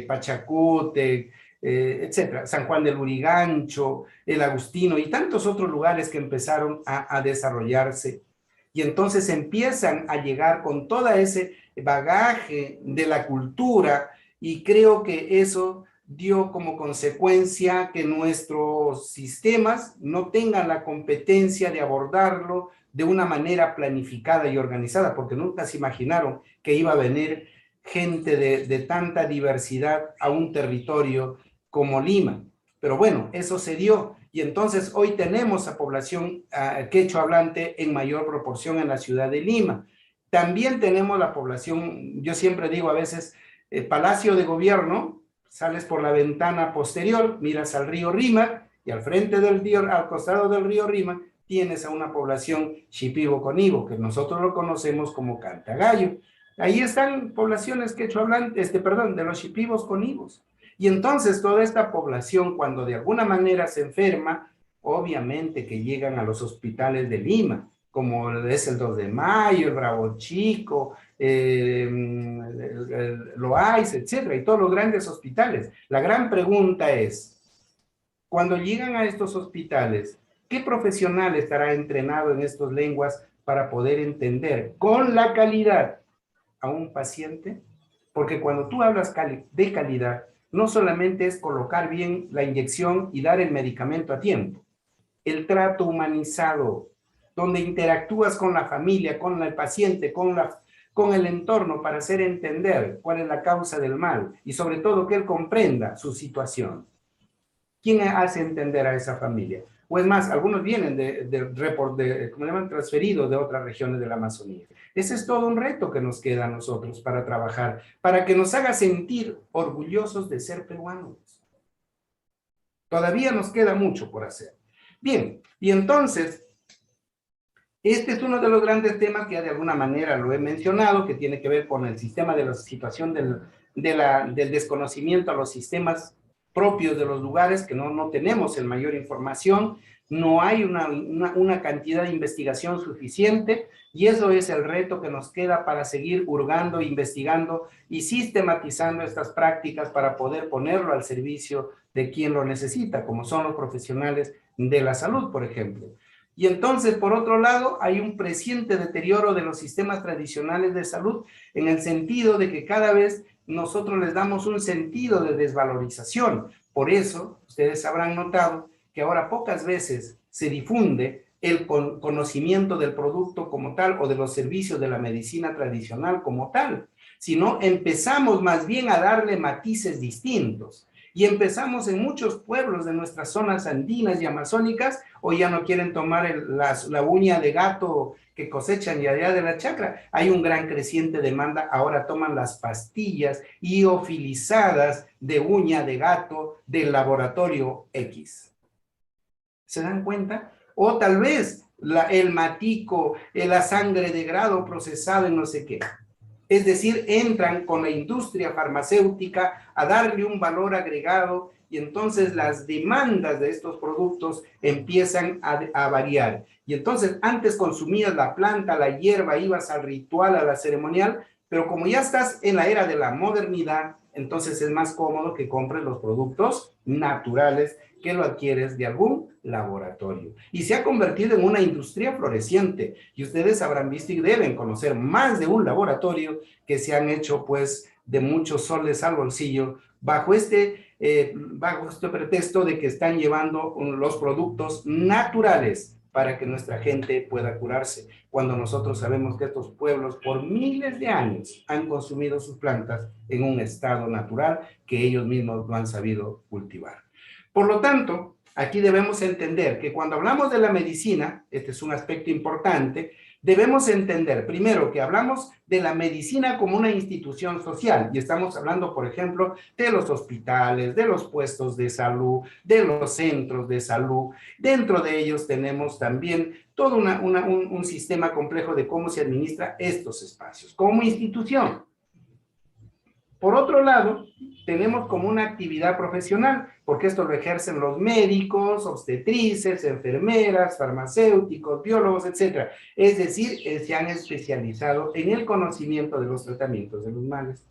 Pachacútec, etcétera, San Juan del Lurigancho, El Agustino y tantos otros lugares que empezaron a desarrollarse. Y entonces empiezan a llegar con todo ese bagaje de la cultura y creo que eso dio como consecuencia que nuestros sistemas no tengan la competencia de abordarlo de una manera planificada y organizada, porque nunca se imaginaron que iba a venir gente de tanta diversidad a un territorio como Lima. Pero bueno, eso se dio y entonces hoy tenemos a población quechua hablante en mayor proporción en la ciudad de Lima. También tenemos la población, yo siempre digo a veces, Palacio de Gobierno, sales por la ventana posterior, miras al río Rímac y al frente del río, al costado del río Rímac, tienes a una población shipibo-conibo, que nosotros lo conocemos como Cantagallo. Ahí están poblaciones quechua hablantes, de los shipibos conibos. Y entonces toda esta población, cuando de alguna manera se enferma, obviamente que llegan a los hospitales de Lima, como es el 2 de Mayo, el Bravo Chico, Loaiza, etcétera, y todos los grandes hospitales. La gran pregunta es, cuando llegan a estos hospitales, ¿qué profesional estará entrenado en estas lenguas para poder entender con la calidad a un paciente? Porque cuando tú hablas de calidad, no solamente es colocar bien la inyección y dar el medicamento a tiempo. El trato humanizado, donde interactúas con la familia, con el paciente, con el entorno para hacer entender cuál es la causa del mal y sobre todo que él comprenda su situación. ¿Quién hace entender a esa familia? O es más, algunos vienen ¿cómo le llaman? Transferidos de otras regiones de la Amazonía. Ese es todo un reto que nos queda a nosotros para trabajar, para que nos haga sentir orgullosos de ser peruanos. Todavía nos queda mucho por hacer. Bien, y entonces, este es uno de los grandes temas que ya de alguna manera lo he mencionado, que tiene que ver con el sistema de la situación del desconocimiento a los sistemas propios de los lugares, que no tenemos el mayor información, no hay una cantidad de investigación suficiente, y eso es el reto que nos queda para seguir hurgando, investigando y sistematizando estas prácticas para poder ponerlo al servicio de quien lo necesita, como son los profesionales de la salud, por ejemplo. Y entonces, por otro lado, hay un creciente deterioro de los sistemas tradicionales de salud en el sentido de que cada vez nosotros les damos un sentido de desvalorización. Por eso, ustedes habrán notado que ahora pocas veces se difunde el conocimiento del producto como tal o de los servicios de la medicina tradicional como tal. sino empezamos más bien a darle matices distintos. Y empezamos en muchos pueblos de nuestras zonas andinas y amazónicas, o ya no quieren tomar la uña de gato que cosechan y allá de la chacra. Hay un gran creciente demanda, ahora toman las pastillas liofilizadas de uña de gato del laboratorio X. ¿Se dan cuenta? O tal vez el matico, la sangre de grado procesado en no sé qué. Es decir, entran con la industria farmacéutica a darle un valor agregado y entonces las demandas de estos productos empiezan a variar. Y entonces antes consumías la planta, la hierba, ibas al ritual, a la ceremonial, pero como ya estás en la era de la modernidad, entonces es más cómodo que compres los productos naturales que lo adquieres de algún laboratorio. Y se ha convertido en una industria floreciente. Y ustedes habrán visto y deben conocer más de un laboratorio que se han hecho, pues, de muchos soles al bolsillo, bajo este pretexto de que están llevando los productos naturales para que nuestra gente pueda curarse, cuando nosotros sabemos que estos pueblos por miles de años han consumido sus plantas en un estado natural que ellos mismos no han sabido cultivar. Por lo tanto, aquí debemos entender que cuando hablamos de la medicina, este es un aspecto importante, debemos entender primero que hablamos de la medicina como una institución social y estamos hablando, por ejemplo, de los hospitales, de los puestos de salud, de los centros de salud. Dentro de ellos tenemos también todo un sistema complejo de cómo se administra estos espacios como institución. Por otro lado, tenemos como una actividad profesional, porque esto lo ejercen los médicos, obstetrices, enfermeras, farmacéuticos, biólogos, etc. Es decir, se han especializado en el conocimiento de los tratamientos de los males.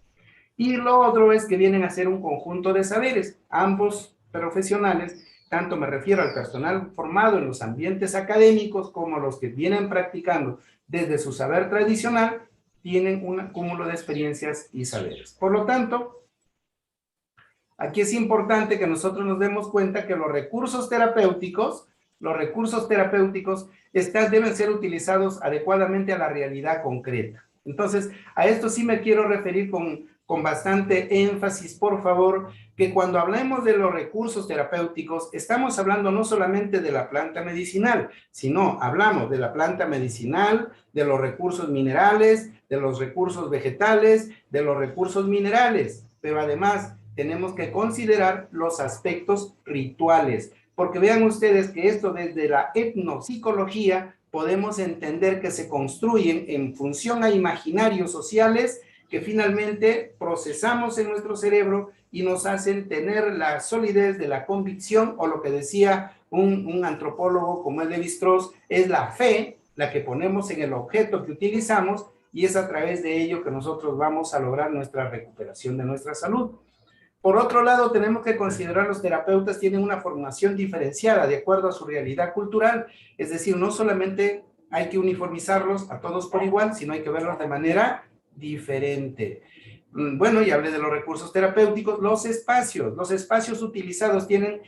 Y lo otro es que vienen a ser un conjunto de saberes. Ambos profesionales, tanto me refiero al personal formado en los ambientes académicos como los que vienen practicando desde su saber tradicional, tienen un cúmulo de experiencias y saberes. Por lo tanto, aquí es importante que nosotros nos demos cuenta que los recursos terapéuticos deben ser utilizados adecuadamente a la realidad concreta. Entonces, a esto sí me quiero referir con bastante énfasis, por favor, que cuando hablemos de los recursos terapéuticos, estamos hablando no solamente de la planta medicinal, sino hablamos de la planta medicinal, de los recursos minerales, de los recursos vegetales, de los recursos minerales, pero además tenemos que considerar los aspectos rituales, porque vean ustedes que esto desde la etnopsicología podemos entender que se construyen en función a imaginarios sociales que finalmente procesamos en nuestro cerebro y nos hacen tener la solidez de la convicción, o lo que decía un antropólogo como el Lévi-Strauss, es la fe la que ponemos en el objeto que utilizamos y es a través de ello que nosotros vamos a lograr nuestra recuperación de nuestra salud. Por otro lado, tenemos que considerar los terapeutas tienen una formación diferenciada de acuerdo a su realidad cultural, es decir, no solamente hay que uniformizarlos a todos por igual, sino hay que verlos de manera diferente. Bueno, y hablé de los recursos terapéuticos, los espacios utilizados tienen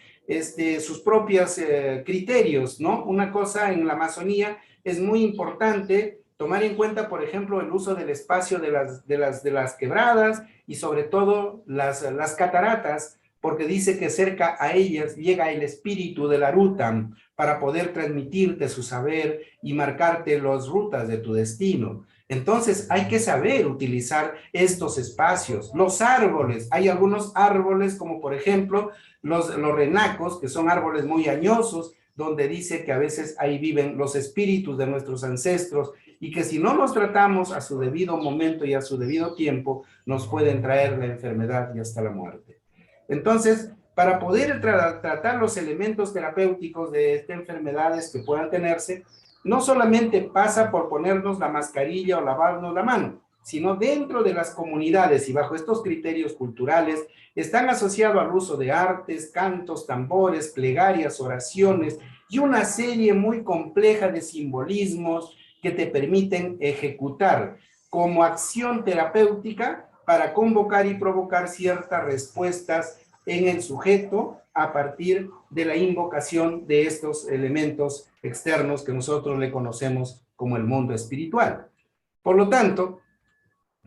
sus propios criterios, ¿no? Una cosa en la Amazonía es muy importante tomar en cuenta, por ejemplo, el uso del espacio de las quebradas y sobre todo las cataratas, porque dice que cerca a ellas llega el espíritu de la ruta para poder transmitirte su saber y marcarte las rutas de tu destino. Entonces hay que saber utilizar estos espacios. Los árboles, hay algunos árboles como por ejemplo los renacos, que son árboles muy añosos, donde dice que a veces ahí viven los espíritus de nuestros ancestros y que si no los tratamos a su debido momento y a su debido tiempo, nos pueden traer la enfermedad y hasta la muerte. Entonces, para poder tratar los elementos terapéuticos de estas enfermedades que puedan tenerse, no solamente pasa por ponernos la mascarilla o lavarnos la mano, sino dentro de las comunidades y bajo estos criterios culturales están asociados al uso de artes, cantos, tambores, plegarias, oraciones y una serie muy compleja de simbolismos que te permiten ejecutar como acción terapéutica para convocar y provocar ciertas respuestas en el sujeto a partir de la invocación de estos elementos externos que nosotros le conocemos como el mundo espiritual. Por lo tanto,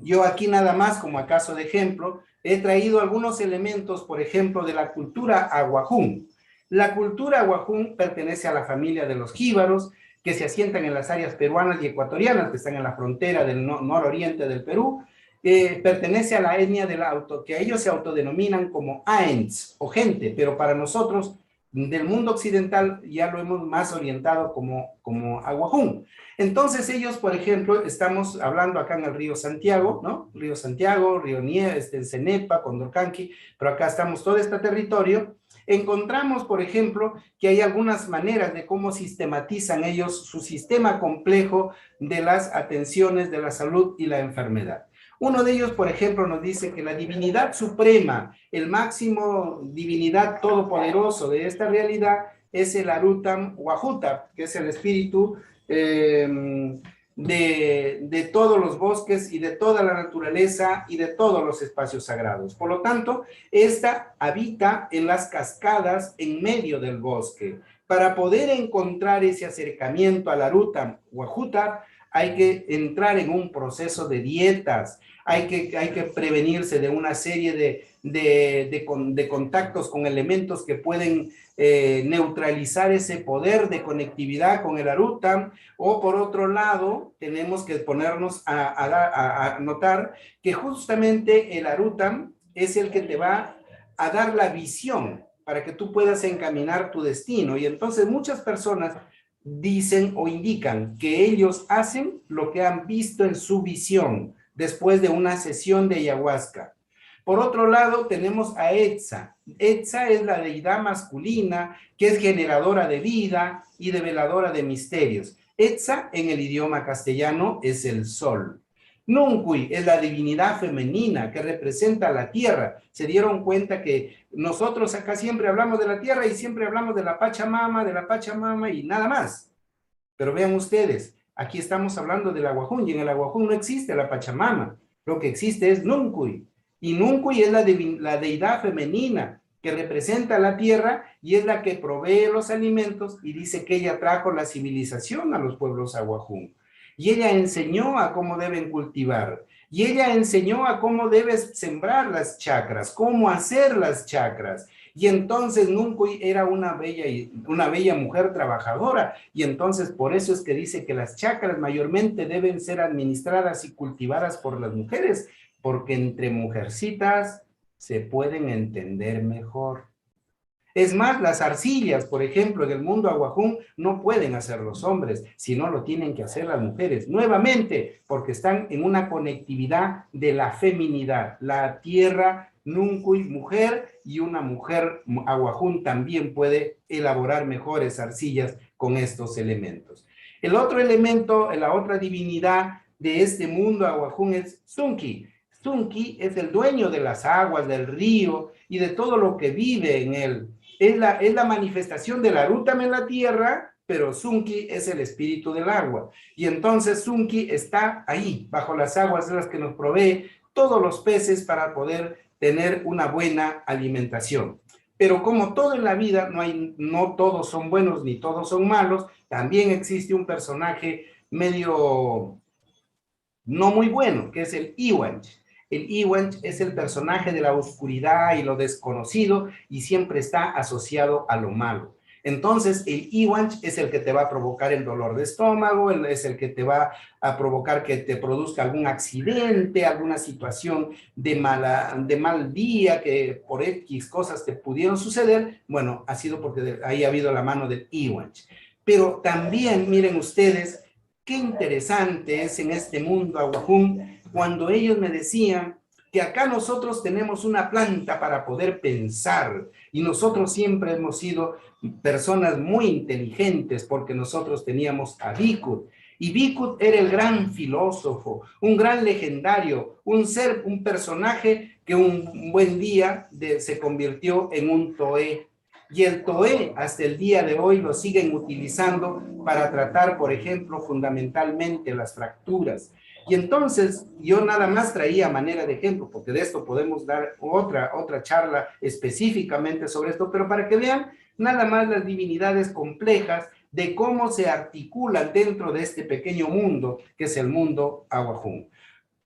Yo aquí nada más, como a caso de ejemplo, he traído algunos elementos, por ejemplo, de la cultura aguajún. La cultura aguajún pertenece a la familia de los jíbaros, que se asientan en las áreas peruanas y ecuatorianas, que están en la frontera del nororiente del Perú. Pertenece a la etnia que ellos se autodenominan como Aents o gente, pero para nosotros del mundo occidental ya lo hemos más orientado como aguajún. Entonces ellos, por ejemplo, estamos hablando acá en el río Santiago, ¿no? Río Santiago, río Nieves, Cenepa, Condorcanqui, pero acá estamos todo este territorio. Encontramos, por ejemplo, que hay algunas maneras de cómo sistematizan ellos su sistema complejo de las atenciones de la salud y la enfermedad. Uno de ellos, por ejemplo, nos dice que la divinidad suprema, el máximo divinidad todopoderoso de esta realidad es el Arutam Wahuta, que es el espíritu de todos los bosques y de toda la naturaleza y de todos los espacios sagrados. Por lo tanto, esta habita en las cascadas en medio del bosque. Para poder encontrar ese acercamiento al Arutam Wahuta, hay que entrar en un proceso de dietas, hay que prevenirse de una serie de contactos con elementos que pueden neutralizar ese poder de conectividad con el Arutam, o por otro lado, tenemos que ponernos a notar que justamente el Arutam es el que te va a dar la visión para que tú puedas encaminar tu destino. Y entonces muchas personas dicen o indican que ellos hacen lo que han visto en su visión después de una sesión de ayahuasca. Por otro lado, tenemos a Etza. Etza es la deidad masculina que es generadora de vida y develadora de misterios. Etza en el idioma castellano es el sol. Nuncuy es la divinidad femenina que representa la tierra. Se dieron cuenta que nosotros acá siempre hablamos de la tierra y siempre hablamos de la Pachamama y nada más. Pero vean ustedes, aquí estamos hablando del Aguajún y en el Aguajún no existe la Pachamama. Lo que existe es Nuncuy. Y Nuncuy es la deidad femenina que representa la tierra y es la que provee los alimentos y dice que ella trajo la civilización a los pueblos Aguajún. Y ella enseñó a cómo deben cultivar. Y ella enseñó a cómo debes sembrar las chacras, cómo hacer las chacras. Y entonces Nuncuy era una bella mujer trabajadora. Y entonces por eso es que dice que las chacras mayormente deben ser administradas y cultivadas por las mujeres, porque entre mujercitas se pueden entender mejor. Es más, las arcillas, por ejemplo, en el mundo aguajún, no pueden hacer los hombres, sino lo tienen que hacer las mujeres. Nuevamente, porque están en una conectividad de la feminidad. La tierra, Nuncuy, mujer, y una mujer aguajún también puede elaborar mejores arcillas con estos elementos. El otro elemento, la otra divinidad de este mundo aguajún es Zunki. Zunki es el dueño de las aguas, del río y de todo lo que vive en él. Es la manifestación de la Arutam en la tierra, pero Zunki es el espíritu del agua. Y entonces Zunki está ahí, bajo las aguas de las que nos provee todos los peces para poder tener una buena alimentación. Pero como todo en la vida, no todos son buenos ni todos son malos, también existe un personaje medio no muy bueno, que es el Iwanch. El Iwanch es el personaje de la oscuridad y lo desconocido y siempre está asociado a lo malo. Entonces, el Iwanch es el que te va a provocar el dolor de estómago, es el que te va a provocar que te produzca algún accidente, alguna situación de mal día, que por X cosas te pudieron suceder. Bueno, ha sido porque ahí ha habido la mano del Iwanch. Pero también, miren ustedes, qué interesante es en este mundo aguajún cuando ellos me decían que acá nosotros tenemos una planta para poder pensar y nosotros siempre hemos sido personas muy inteligentes porque nosotros teníamos a Bikut y Bikut era el gran filósofo, un gran legendario, un personaje que un buen día se convirtió en un toé. Y el TOE hasta el día de hoy lo siguen utilizando para tratar, por ejemplo, fundamentalmente las fracturas. Y entonces yo nada más traía manera de ejemplo, porque de esto podemos dar otra charla específicamente sobre esto, pero para que vean nada más las divinidades complejas de cómo se articulan dentro de este pequeño mundo que es el mundo aguajún.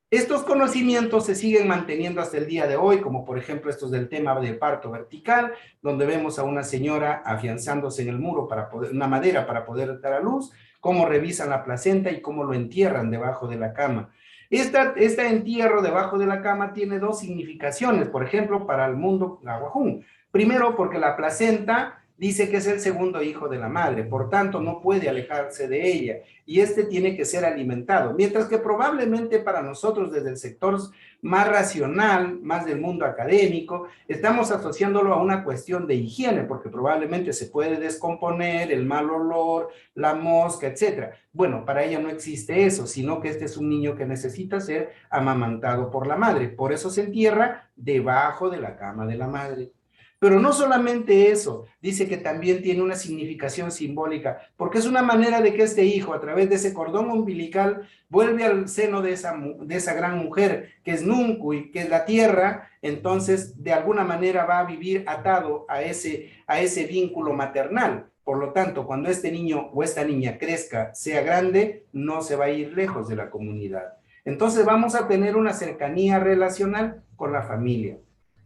Estos conocimientos se siguen manteniendo hasta el día de hoy, como por ejemplo estos del tema del parto vertical, donde vemos a una señora afianzándose en el muro para poder, una madera para poder dar a luz, cómo revisan la placenta y cómo lo entierran debajo de la cama. Este entierro debajo de la cama tiene dos significaciones, por ejemplo, para el mundo aguajún. Primero, porque la placenta dice que es el segundo hijo de la madre, por tanto no puede alejarse de ella y este tiene que ser alimentado, mientras que probablemente para nosotros desde el sector más racional, más del mundo académico, estamos asociándolo a una cuestión de higiene, porque probablemente se puede descomponer, el mal olor, la mosca, etcétera. Bueno, para ella no existe eso, sino que este es un niño que necesita ser amamantado por la madre, por eso se entierra debajo de la cama de la madre. Pero no solamente eso, dice que también tiene una significación simbólica, porque es una manera de que este hijo, a través de ese cordón umbilical, vuelve al seno de esa gran mujer, que es Nuncuy, que es la tierra, entonces de alguna manera va a vivir atado a ese vínculo maternal. Por lo tanto, cuando este niño o esta niña crezca, sea grande, no se va a ir lejos de la comunidad. Entonces vamos a tener una cercanía relacional con la familia.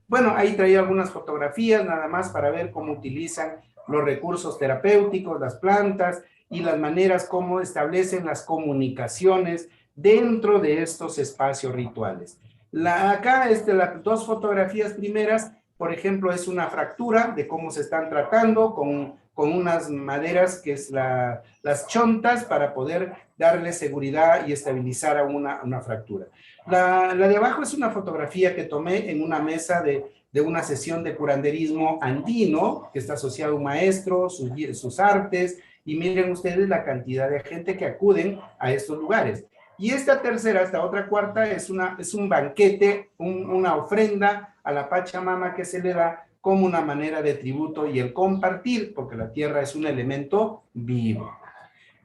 Bueno, ahí traía algunas fotografías nada más para ver cómo utilizan los recursos terapéuticos, las plantas y las maneras como establecen las comunicaciones dentro de estos espacios rituales. Acá, las dos fotografías primeras, por ejemplo, es una fractura de cómo se están tratando con unas maderas que es las chontas para poder darle seguridad y estabilizar a una fractura. La de abajo es una fotografía que tomé en una mesa de una sesión de curanderismo andino, que está asociado a un maestro, sus artes, y miren ustedes la cantidad de gente que acuden a estos lugares. Y esta tercera, esta otra cuarta, es un banquete, una ofrenda a la Pachamama que se le da como una manera de tributo y el compartir, porque la tierra es un elemento vivo.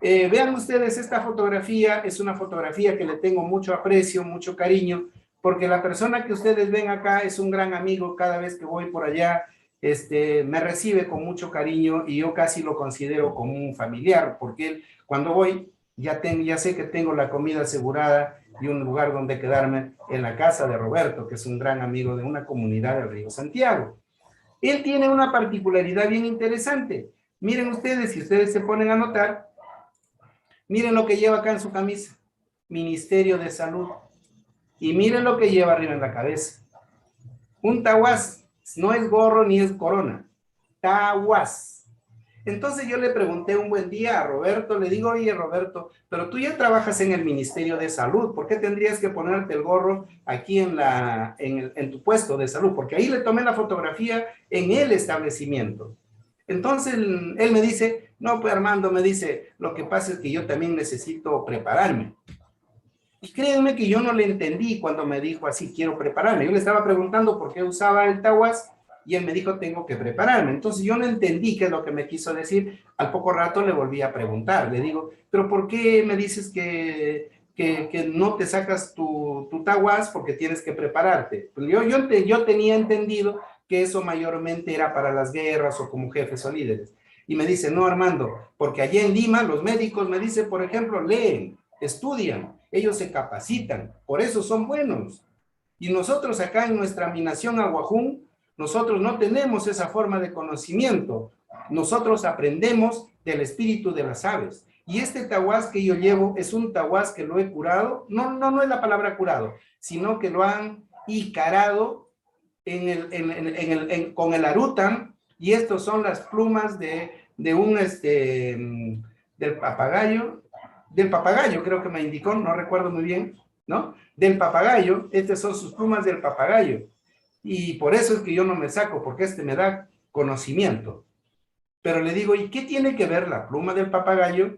Vean ustedes, esta fotografía es una fotografía que le tengo mucho aprecio, mucho cariño, porque la persona que ustedes ven acá es un gran amigo. Cada vez que voy por allá, me recibe con mucho cariño y yo casi lo considero como un familiar, porque él, cuando voy, ya sé que tengo la comida asegurada y un lugar donde quedarme en la casa de Roberto, que es un gran amigo de una comunidad del Río Santiago. Él tiene una particularidad bien interesante. Miren ustedes, si ustedes se ponen a notar, miren lo que lleva acá en su camisa, Ministerio de Salud. Y miren lo que lleva arriba en la cabeza. Un tahuás, no es gorro ni es corona. Tahuás. Entonces yo le pregunté un buen día a Roberto, le digo, oye Roberto, pero tú ya trabajas en el Ministerio de Salud, ¿por qué tendrías que ponerte el gorro aquí en tu puesto de salud? Porque ahí le tomé la fotografía en el establecimiento. Entonces él me dice, no, pues Armando, me dice, lo que pasa es que yo también necesito prepararme. Y créanme que yo no le entendí cuando me dijo así, quiero prepararme. Yo le estaba preguntando por qué usaba el tahuas y él me dijo, tengo que prepararme. Entonces yo no entendí qué es lo que me quiso decir. Al poco rato le volví a preguntar. Le digo, pero ¿por qué me dices que no te sacas tu tahuas porque tienes que prepararte? Pues yo tenía entendido que eso mayormente era para las guerras o como jefes o líderes. Y me dice, no, Armando, porque allá en Lima los médicos me dicen, por ejemplo, leen, estudian, ellos se capacitan, por eso son buenos. Y nosotros acá en nuestra nación Aguajún, nosotros no tenemos esa forma de conocimiento. Nosotros aprendemos del espíritu de las aves. Y este tahuás que yo llevo es un tahuás que lo he curado, no es la palabra curado, sino que lo han icarado con el arutan, y estos son las plumas del papagayo, creo que me indicó, no recuerdo muy bien, ¿no? Del papagayo, estas son sus plumas del papagayo. Y por eso es que yo no me saco, porque me da conocimiento. Pero le digo, ¿y qué tiene que ver la pluma del papagayo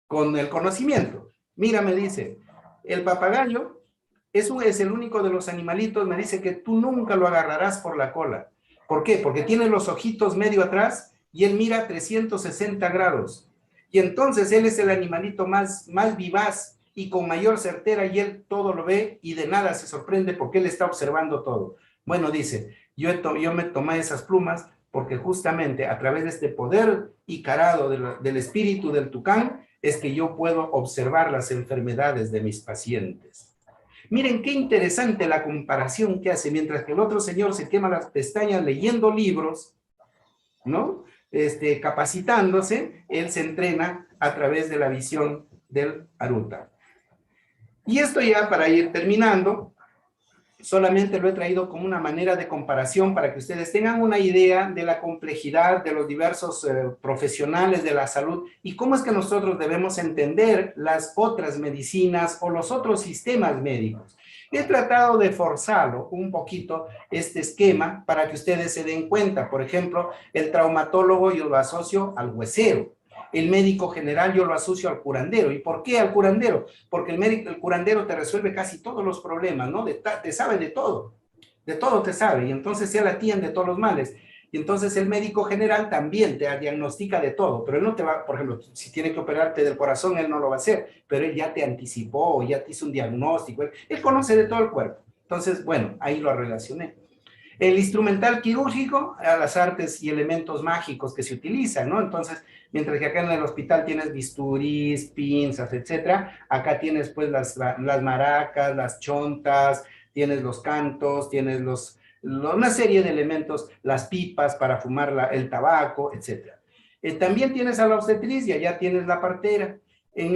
con el conocimiento? Mira, me dice, el papagayo es el único de los animalitos, me dice que tú nunca lo agarrarás por la cola. ¿Por qué? Porque tiene los ojitos medio atrás y él mira 360 grados. Y entonces él es el animalito más vivaz y con mayor certera y él todo lo ve y de nada se sorprende porque él está observando todo. Bueno, dice, yo me tomé esas plumas porque justamente a través de este poder icarado del espíritu del tucán es que yo puedo observar las enfermedades de mis pacientes. Miren qué interesante la comparación que hace, mientras que el otro señor se quema las pestañas leyendo libros, ¿no? Capacitándose, él se entrena a través de la visión del Aruta. Y esto ya para ir terminando, solamente lo he traído como una manera de comparación para que ustedes tengan una idea de la complejidad de los diversos profesionales de la salud y cómo es que nosotros debemos entender las otras medicinas o los otros sistemas médicos. He tratado de forzarlo un poquito este esquema para que ustedes se den cuenta. Por ejemplo, el traumatólogo yo lo asocio al huesero. El médico general yo lo asocio al curandero. ¿Y por qué al curandero? Porque el curandero te resuelve casi todos los problemas, ¿no? Te sabe de todo te sabe, y entonces él atiende todos los males. Y entonces el médico general también te diagnostica de todo, pero él no te va, por ejemplo, si tiene que operarte del corazón, él no lo va a hacer, pero él ya te anticipó, ya te hizo un diagnóstico, él conoce de todo el cuerpo. Entonces, bueno, ahí lo relacioné. El instrumental quirúrgico, a las artes y elementos mágicos que se utilizan, ¿no? Entonces, mientras que acá en el hospital tienes bisturís, pinzas, etcétera, acá tienes pues las maracas, las chontas, tienes los cantos, tienes una serie de elementos, las pipas para fumar el tabaco, etcétera. También tienes a la obstetricia, ya tienes la partera. En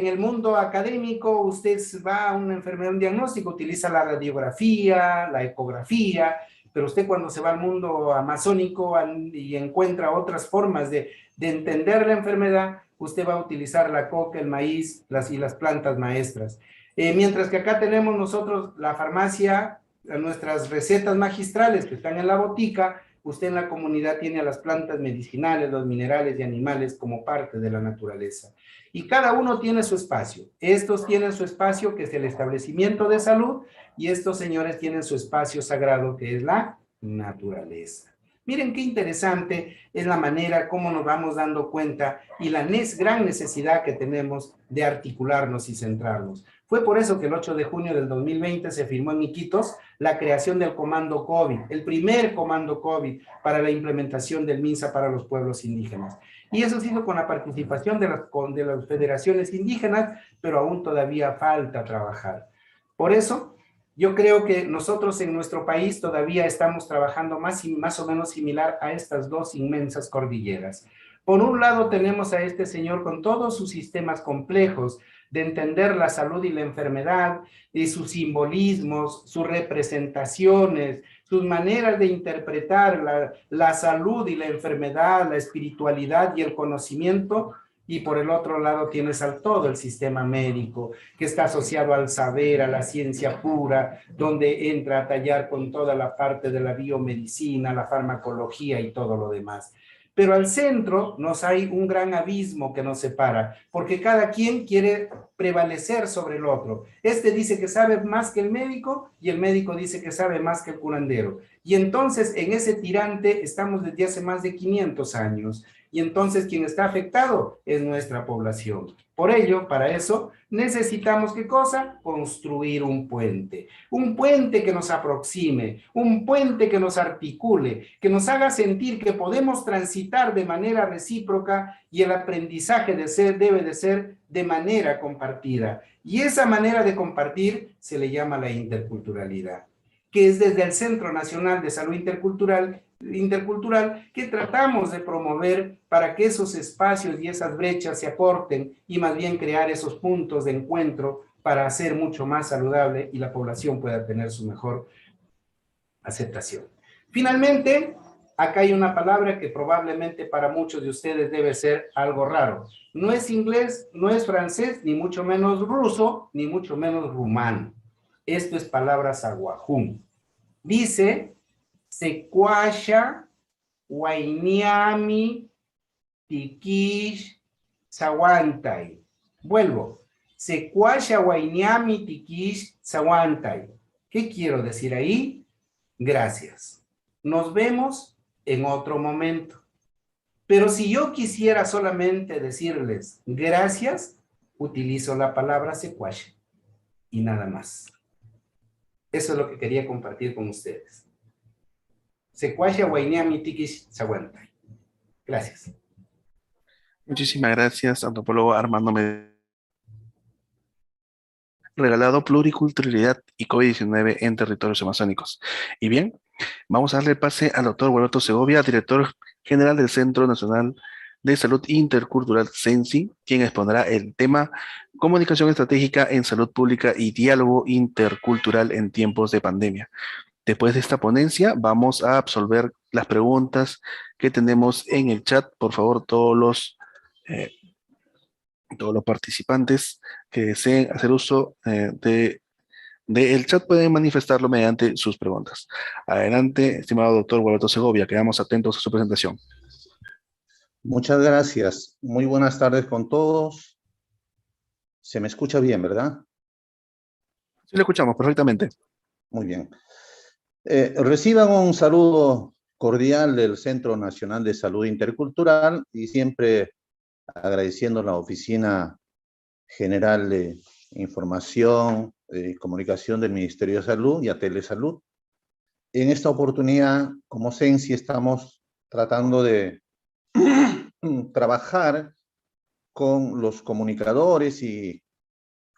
el mundo académico, usted va a una enfermedad, un diagnóstico, utiliza la radiografía, la ecografía, pero usted cuando se va al mundo amazónico y encuentra otras formas de entender la enfermedad, usted va a utilizar la coca, el maíz y las plantas maestras. Mientras que acá tenemos nosotros la farmacia, nuestras recetas magistrales que están en la botica, usted en la comunidad tiene las plantas medicinales, los minerales y animales como parte de la naturaleza. Y cada uno tiene su espacio. Estos tienen su espacio, que es el establecimiento de salud, y estos señores tienen su espacio sagrado, que es la naturaleza. Miren qué interesante es la manera como nos vamos dando cuenta y la gran necesidad que tenemos de articularnos y centrarnos. Fue por eso que el 8 de junio del 2020 se firmó en Iquitos la creación del Comando COVID, el primer Comando COVID para la implementación del MINSA para los pueblos indígenas. Y eso se hizo con la participación de las federaciones indígenas, pero aún todavía falta trabajar. Por eso, yo creo que nosotros en nuestro país todavía estamos trabajando más o menos similar a estas dos inmensas cordilleras. Por un lado tenemos a este señor con todos sus sistemas complejos de entender la salud y la enfermedad, y sus simbolismos, sus representaciones, sus maneras de interpretar la salud y la enfermedad, la espiritualidad y el conocimiento. Y por el otro lado tienes todo el sistema médico, que está asociado al saber, a la ciencia pura, donde entra a tallar con toda la parte de la biomedicina, la farmacología y todo lo demás. Pero al centro nos hay un gran abismo que nos separa, porque cada quien quiere prevalecer sobre el otro. Este dice que sabe más que el médico y el médico dice que sabe más que el curandero. Y entonces en ese tirante estamos desde hace más de 500 años. Y entonces quien está afectado es nuestra población. Por ello, para eso, necesitamos, ¿qué cosa? Construir un puente. Un puente que nos aproxime, un puente que nos articule, que nos haga sentir que podemos transitar de manera recíproca y el aprendizaje debe de ser de manera compartida. Y esa manera de compartir se le llama la interculturalidad, que es desde el Centro Nacional de Salud Intercultural que tratamos de promover para que esos espacios y esas brechas se acorten y más bien crear esos puntos de encuentro para hacer mucho más saludable y la población pueda tener su mejor aceptación. Finalmente, acá hay una palabra que probablemente para muchos de ustedes debe ser algo raro. No es inglés, no es francés, ni mucho menos ruso, ni mucho menos rumano. Esto es palabra saguajum. Dice Secuaya, Guainiami, Tiquish, Saguantay. Vuelvo. Secuaya, Guainiami, Tiquish, Saguantay. ¿Qué quiero decir ahí? Gracias. Nos vemos en otro momento. Pero si yo quisiera solamente decirles gracias, utilizo la palabra secuaya y nada más. Eso es lo que quería compartir con ustedes. Secuaya, Guainiami, Tiquish, Saguantay. Gracias. Muchísimas gracias, antropólogo Armando Medina. regalado Pluriculturalidad y COVID-19 en territorios amazónicos. Y bien, vamos a darle pase al doctor Gualberto Segovia, director general del Centro Nacional de Salud Intercultural CENSI, quien expondrá el tema Comunicación Estratégica en Salud Pública y Diálogo Intercultural en tiempos de pandemia. Después de esta ponencia, vamos a absolver las preguntas que tenemos en el chat. Por favor, eh, todos los participantes que deseen hacer uso del chat pueden manifestarlo mediante sus preguntas. Adelante, estimado doctor Gualberto Segovia, quedamos atentos a su presentación. Muchas gracias. Muy buenas tardes con todos. Se me escucha bien, ¿verdad? Sí, lo escuchamos perfectamente. Muy bien. Reciban un saludo cordial del Centro Nacional de Salud Intercultural y siempre agradeciendo a la Oficina General de Información y Comunicación del Ministerio de Salud y a Telesalud. En esta oportunidad, como CENSI, estamos tratando de trabajar con los comunicadores y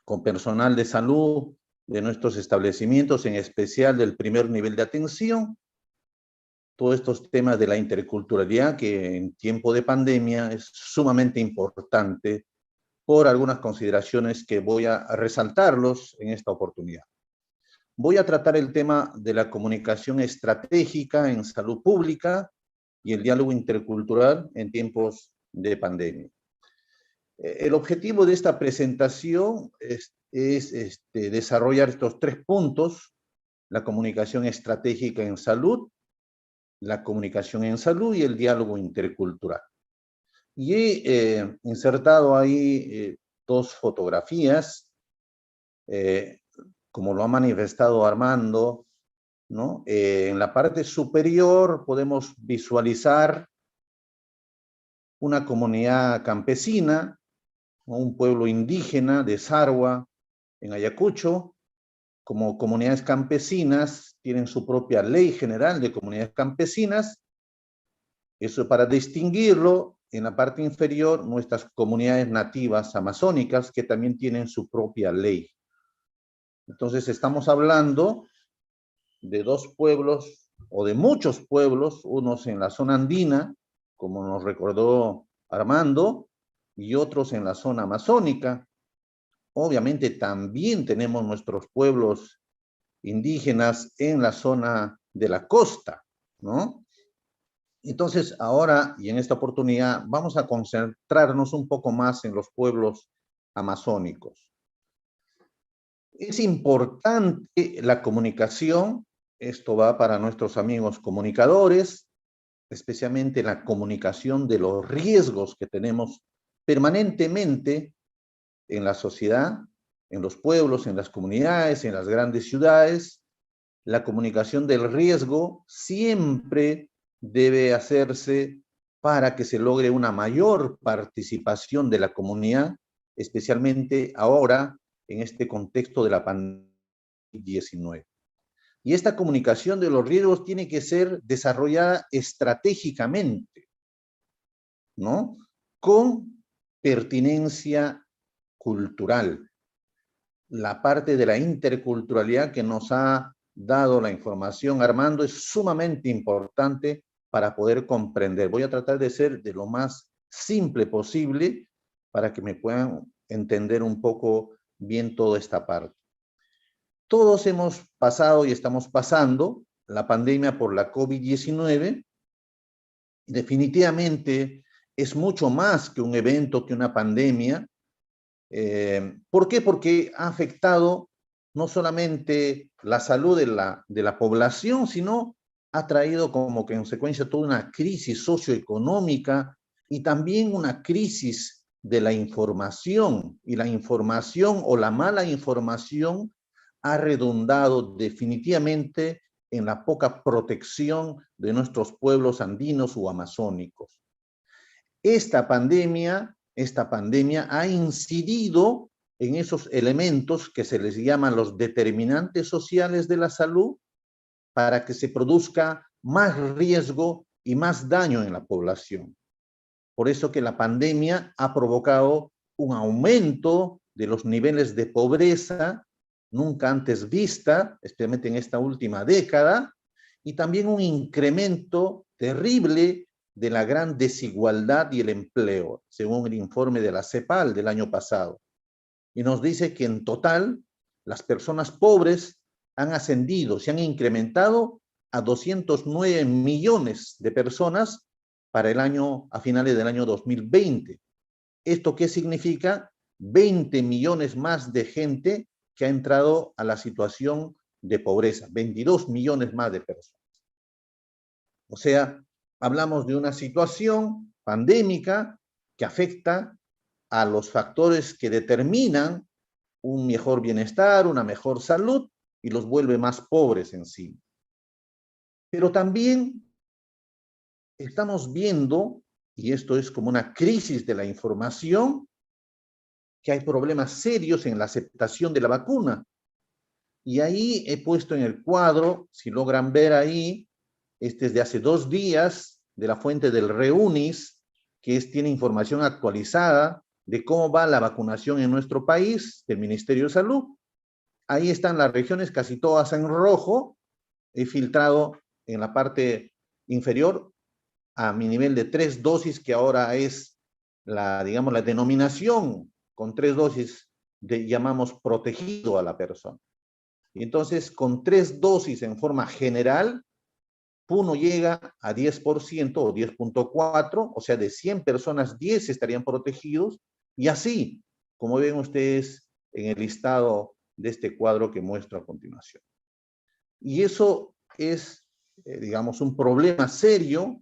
con personal de salud de nuestros establecimientos, en especial del primer nivel de atención, todos estos temas de la interculturalidad que en tiempo de pandemia es sumamente importante por algunas consideraciones que voy a resaltarlos en esta oportunidad. Voy a tratar el tema de la comunicación estratégica en salud pública y el diálogo intercultural en tiempos de pandemia. El objetivo de esta presentación es desarrollar estos 3 puntos: la comunicación estratégica en salud, la comunicación en salud y el diálogo intercultural. Y he insertado ahí 2 fotografías, como lo ha manifestado Armando, ¿no? En la parte superior podemos visualizar una comunidad campesina, un pueblo indígena de Sarwa, en Ayacucho. Como comunidades campesinas, tienen su propia ley general de comunidades campesinas. Eso para distinguirlo. En la parte inferior, nuestras comunidades nativas amazónicas, que también tienen su propia ley. Entonces, estamos hablando de 2 pueblos, o de muchos pueblos, unos en la zona andina, como nos recordó Armando, y otros en la zona amazónica. Obviamente también tenemos nuestros pueblos indígenas en la zona de la costa, ¿no? Entonces, ahora y en esta oportunidad vamos a concentrarnos un poco más en los pueblos amazónicos. Es importante la comunicación, esto va para nuestros amigos comunicadores, especialmente la comunicación de los riesgos que tenemos permanentemente en la sociedad, en los pueblos, en las comunidades, en las grandes ciudades. La comunicación del riesgo siempre debe hacerse para que se logre una mayor participación de la comunidad, especialmente ahora en este contexto de la pandemia 19. Y esta comunicación de los riesgos tiene que ser desarrollada estratégicamente, ¿no? Con pertinencia cultural. La parte de la interculturalidad que nos ha dado la información Armando es sumamente importante para poder comprender. Voy a tratar de ser de lo más simple posible para que me puedan entender un poco bien toda esta parte. Todos hemos pasado y estamos pasando la pandemia por la COVID-19. Definitivamente es mucho más que un evento, que una pandemia. ¿Por qué? Porque ha afectado no solamente la salud de la población, sino ha traído como consecuencia toda una crisis socioeconómica y también una crisis de la información. Y la información o la mala información ha redundado definitivamente en la poca protección de nuestros pueblos andinos o amazónicos. Esta pandemia ha incidido en esos elementos que se les llaman los determinantes sociales de la salud para que se produzca más riesgo y más daño en la población. Por eso que la pandemia ha provocado un aumento de los niveles de pobreza nunca antes vista, especialmente en esta última década, y también un incremento terrible de la gran desigualdad y el empleo, según el informe de la CEPAL del año pasado. Y nos dice que en total las personas pobres han ascendido, se han incrementado a 209 millones de personas para el año, a finales del año 2020. ¿Esto qué significa? 20 millones más de gente que ha entrado a la situación de pobreza, 22 millones más de personas. O sea, hablamos de una situación pandémica que afecta a los factores que determinan un mejor bienestar, una mejor salud y los vuelve más pobres en sí. Pero también estamos viendo, y esto es como una crisis de la información, que hay problemas serios en la aceptación de la vacuna. Y ahí he puesto en el cuadro, si logran ver ahí, este es de hace 2 días, de la fuente del Reunis, que tiene información actualizada de cómo va la vacunación en nuestro país, del Ministerio de Salud. Ahí están las regiones, casi todas en rojo. He filtrado en la parte inferior a mi nivel de 3 dosis, que ahora es la, digamos, la denominación. Con 3 dosis llamamos protegido a la persona. Y entonces, con 3 dosis en forma general, uno llega a 10% o 10.4, o sea, de 100 personas, 10 estarían protegidos, y así, como ven ustedes en el listado de este cuadro que muestro a continuación. Y eso es, digamos, un problema serio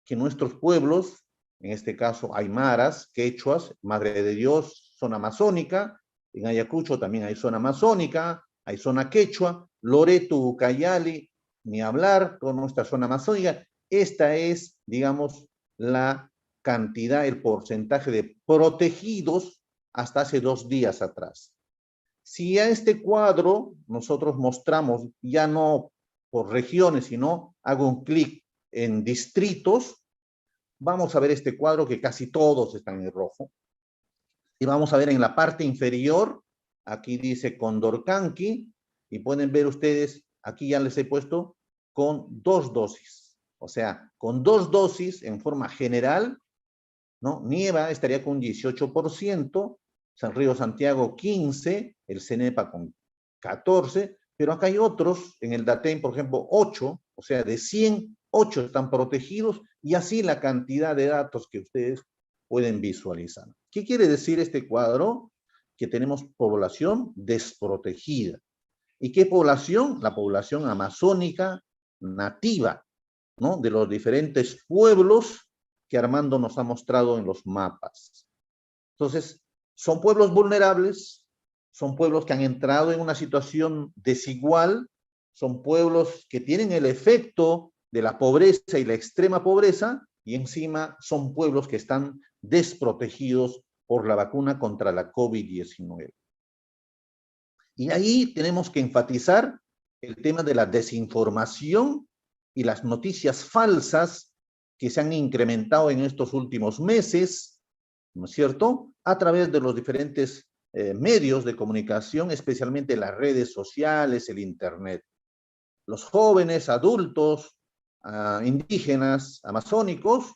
que nuestros pueblos, en este caso aymaras, quechuas, Madre de Dios, zona amazónica, en Ayacucho también hay zona amazónica, hay zona quechua, Loreto, Ucayali, ni hablar, toda nuestra zona amazónica. Esta es, digamos, la cantidad, el porcentaje de protegidos hasta hace 2 días atrás. Si a este cuadro nosotros mostramos, ya no por regiones, sino hago un clic en distritos, vamos a ver este cuadro que casi todos están en rojo. Y vamos a ver en la parte inferior, aquí dice Condorcanqui, y pueden ver ustedes, aquí ya les he puesto con 2 dosis. O sea, con 2 dosis en forma general, ¿no? Nieva estaría con un 18%, San Río Santiago 15%, el CENEPA con 14%, pero acá hay otros, en el DATEN, por ejemplo, 8, o sea, de 100, 8 están protegidos, y así la cantidad de datos que ustedes pueden visualizar. ¿Qué quiere decir este cuadro? Que tenemos población desprotegida. ¿Y qué población? La población amazónica nativa, ¿no? De los diferentes pueblos que Armando nos ha mostrado en los mapas. Entonces, son pueblos vulnerables, son pueblos que han entrado en una situación desigual, son pueblos que tienen el efecto de la pobreza y la extrema pobreza, y encima son pueblos que están desprotegidos por la vacuna contra la COVID-19. Y ahí tenemos que enfatizar el tema de la desinformación y las noticias falsas que se han incrementado en estos últimos meses, ¿no es cierto?, a través de los diferentes medios de comunicación, especialmente las redes sociales, el Internet. Los jóvenes, adultos, indígenas, amazónicos,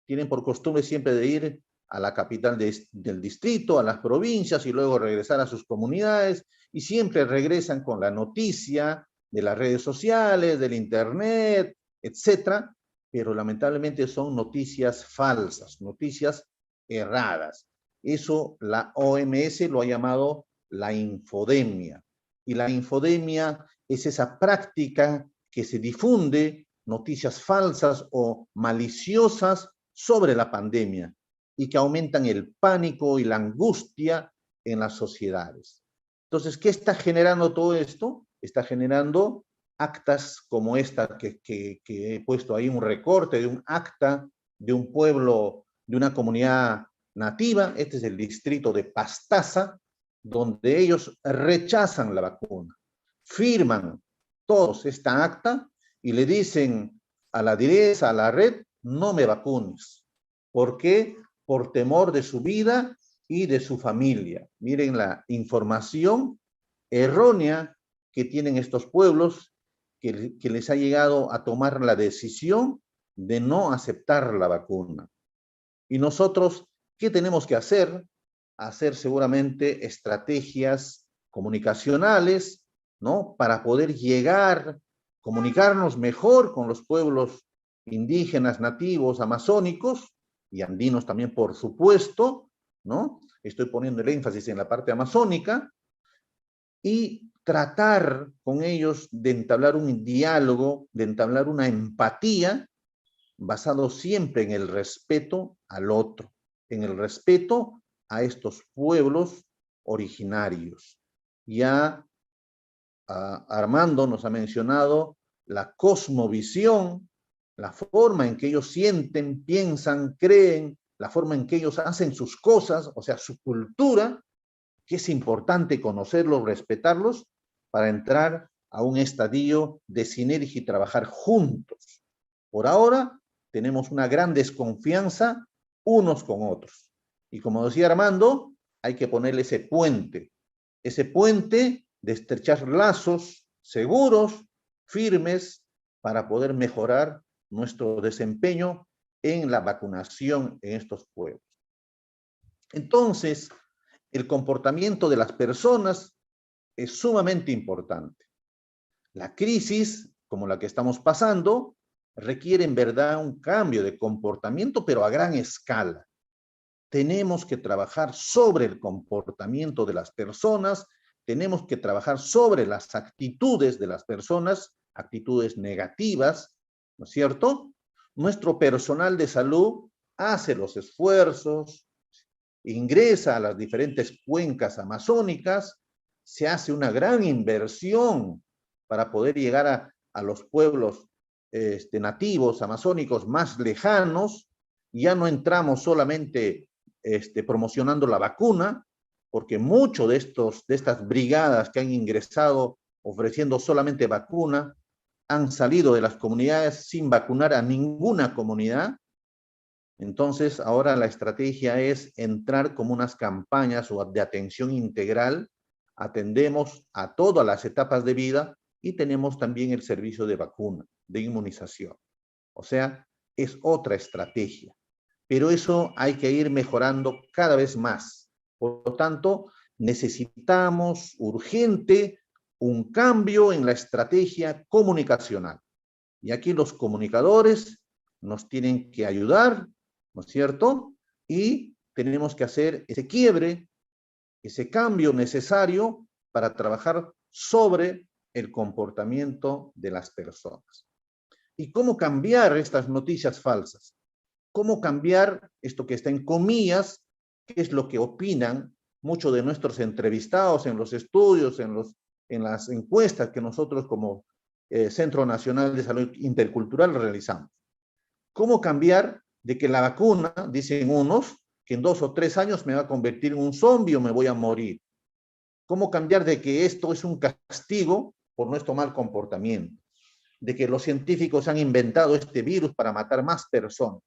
tienen por costumbre siempre de ir a la capital del distrito, a las provincias y luego regresar a sus comunidades, y siempre regresan con la noticia de las redes sociales, del Internet, etcétera, pero lamentablemente son noticias falsas, noticias erradas. Eso la OMS lo ha llamado la infodemia. Y la infodemia es esa práctica que se difunde noticias falsas o maliciosas sobre la pandemia y que aumentan el pánico y la angustia en las sociedades. Entonces, ¿qué está generando todo esto? Está generando actas como esta que he puesto ahí, un recorte de un acta de un pueblo, de una comunidad nativa. Este es el distrito de Pastaza, donde ellos rechazan la vacuna. Firman todos esta acta y le dicen a la DIRES, a la red, no me vacunes. ¿Por qué? Por temor de su vida y de su familia. Miren la información errónea que tienen estos pueblos que les ha llegado a tomar la decisión de no aceptar la vacuna. Y nosotros, ¿qué tenemos que hacer? Hacer seguramente estrategias comunicacionales, ¿no? Para poder llegar, comunicarnos mejor con los pueblos indígenas, nativos, amazónicos y andinos también, por supuesto, ¿no? Estoy poniendo el énfasis en la parte amazónica y tratar con ellos de entablar un diálogo, de entablar una empatía basado siempre en el respeto al otro, en el respeto a estos pueblos originarios. Ya Armando nos ha mencionado la cosmovisión, la forma en que ellos sienten, piensan, creen, la forma en que ellos hacen sus cosas, o sea, su cultura, que es importante conocerlos, respetarlos, para entrar a un estadio de sinergia y trabajar juntos. Por ahora, tenemos una gran desconfianza unos con otros. Y como decía Armando, hay que ponerle ese puente de estrechar lazos seguros, firmes, para poder mejorar nuestro desempeño en la vacunación en estos pueblos. Entonces, el comportamiento de las personas es sumamente importante. La crisis, como la que estamos pasando, requiere en verdad un cambio de comportamiento, pero a gran escala. Tenemos que trabajar sobre el comportamiento de las personas, tenemos que trabajar sobre las actitudes de las personas, actitudes negativas, ¿no es cierto? Nuestro personal de salud hace los esfuerzos, ingresa a las diferentes cuencas amazónicas, se hace una gran inversión para poder llegar a los pueblos nativos amazónicos más lejanos. Ya no entramos solamente promocionando la vacuna, porque muchos de estas brigadas que han ingresado ofreciendo solamente vacuna han salido de las comunidades sin vacunar a ninguna comunidad. Entonces, ahora la estrategia es entrar como unas campañas de atención integral. Atendemos a todas las etapas de vida y tenemos también el servicio de vacuna, de inmunización. O sea, es otra estrategia. Pero eso hay que ir mejorando cada vez más. Por lo tanto, necesitamos urgente un cambio en la estrategia comunicacional. Y aquí los comunicadores nos tienen que ayudar, ¿no es cierto? Y tenemos que hacer ese quiebre, ese cambio necesario para trabajar sobre el comportamiento de las personas. ¿Y cómo cambiar estas noticias falsas? ¿Cómo cambiar esto que está en comillas, que es lo que opinan muchos de nuestros entrevistados en los estudios, en las encuestas que nosotros como Centro Nacional de Salud Intercultural realizamos? ¿Cómo cambiar de que la vacuna, dicen unos, que en 2 o 3 años me va a convertir en un zombie o me voy a morir? ¿Cómo cambiar de que esto es un castigo por nuestro mal comportamiento? De que los científicos han inventado este virus para matar más personas.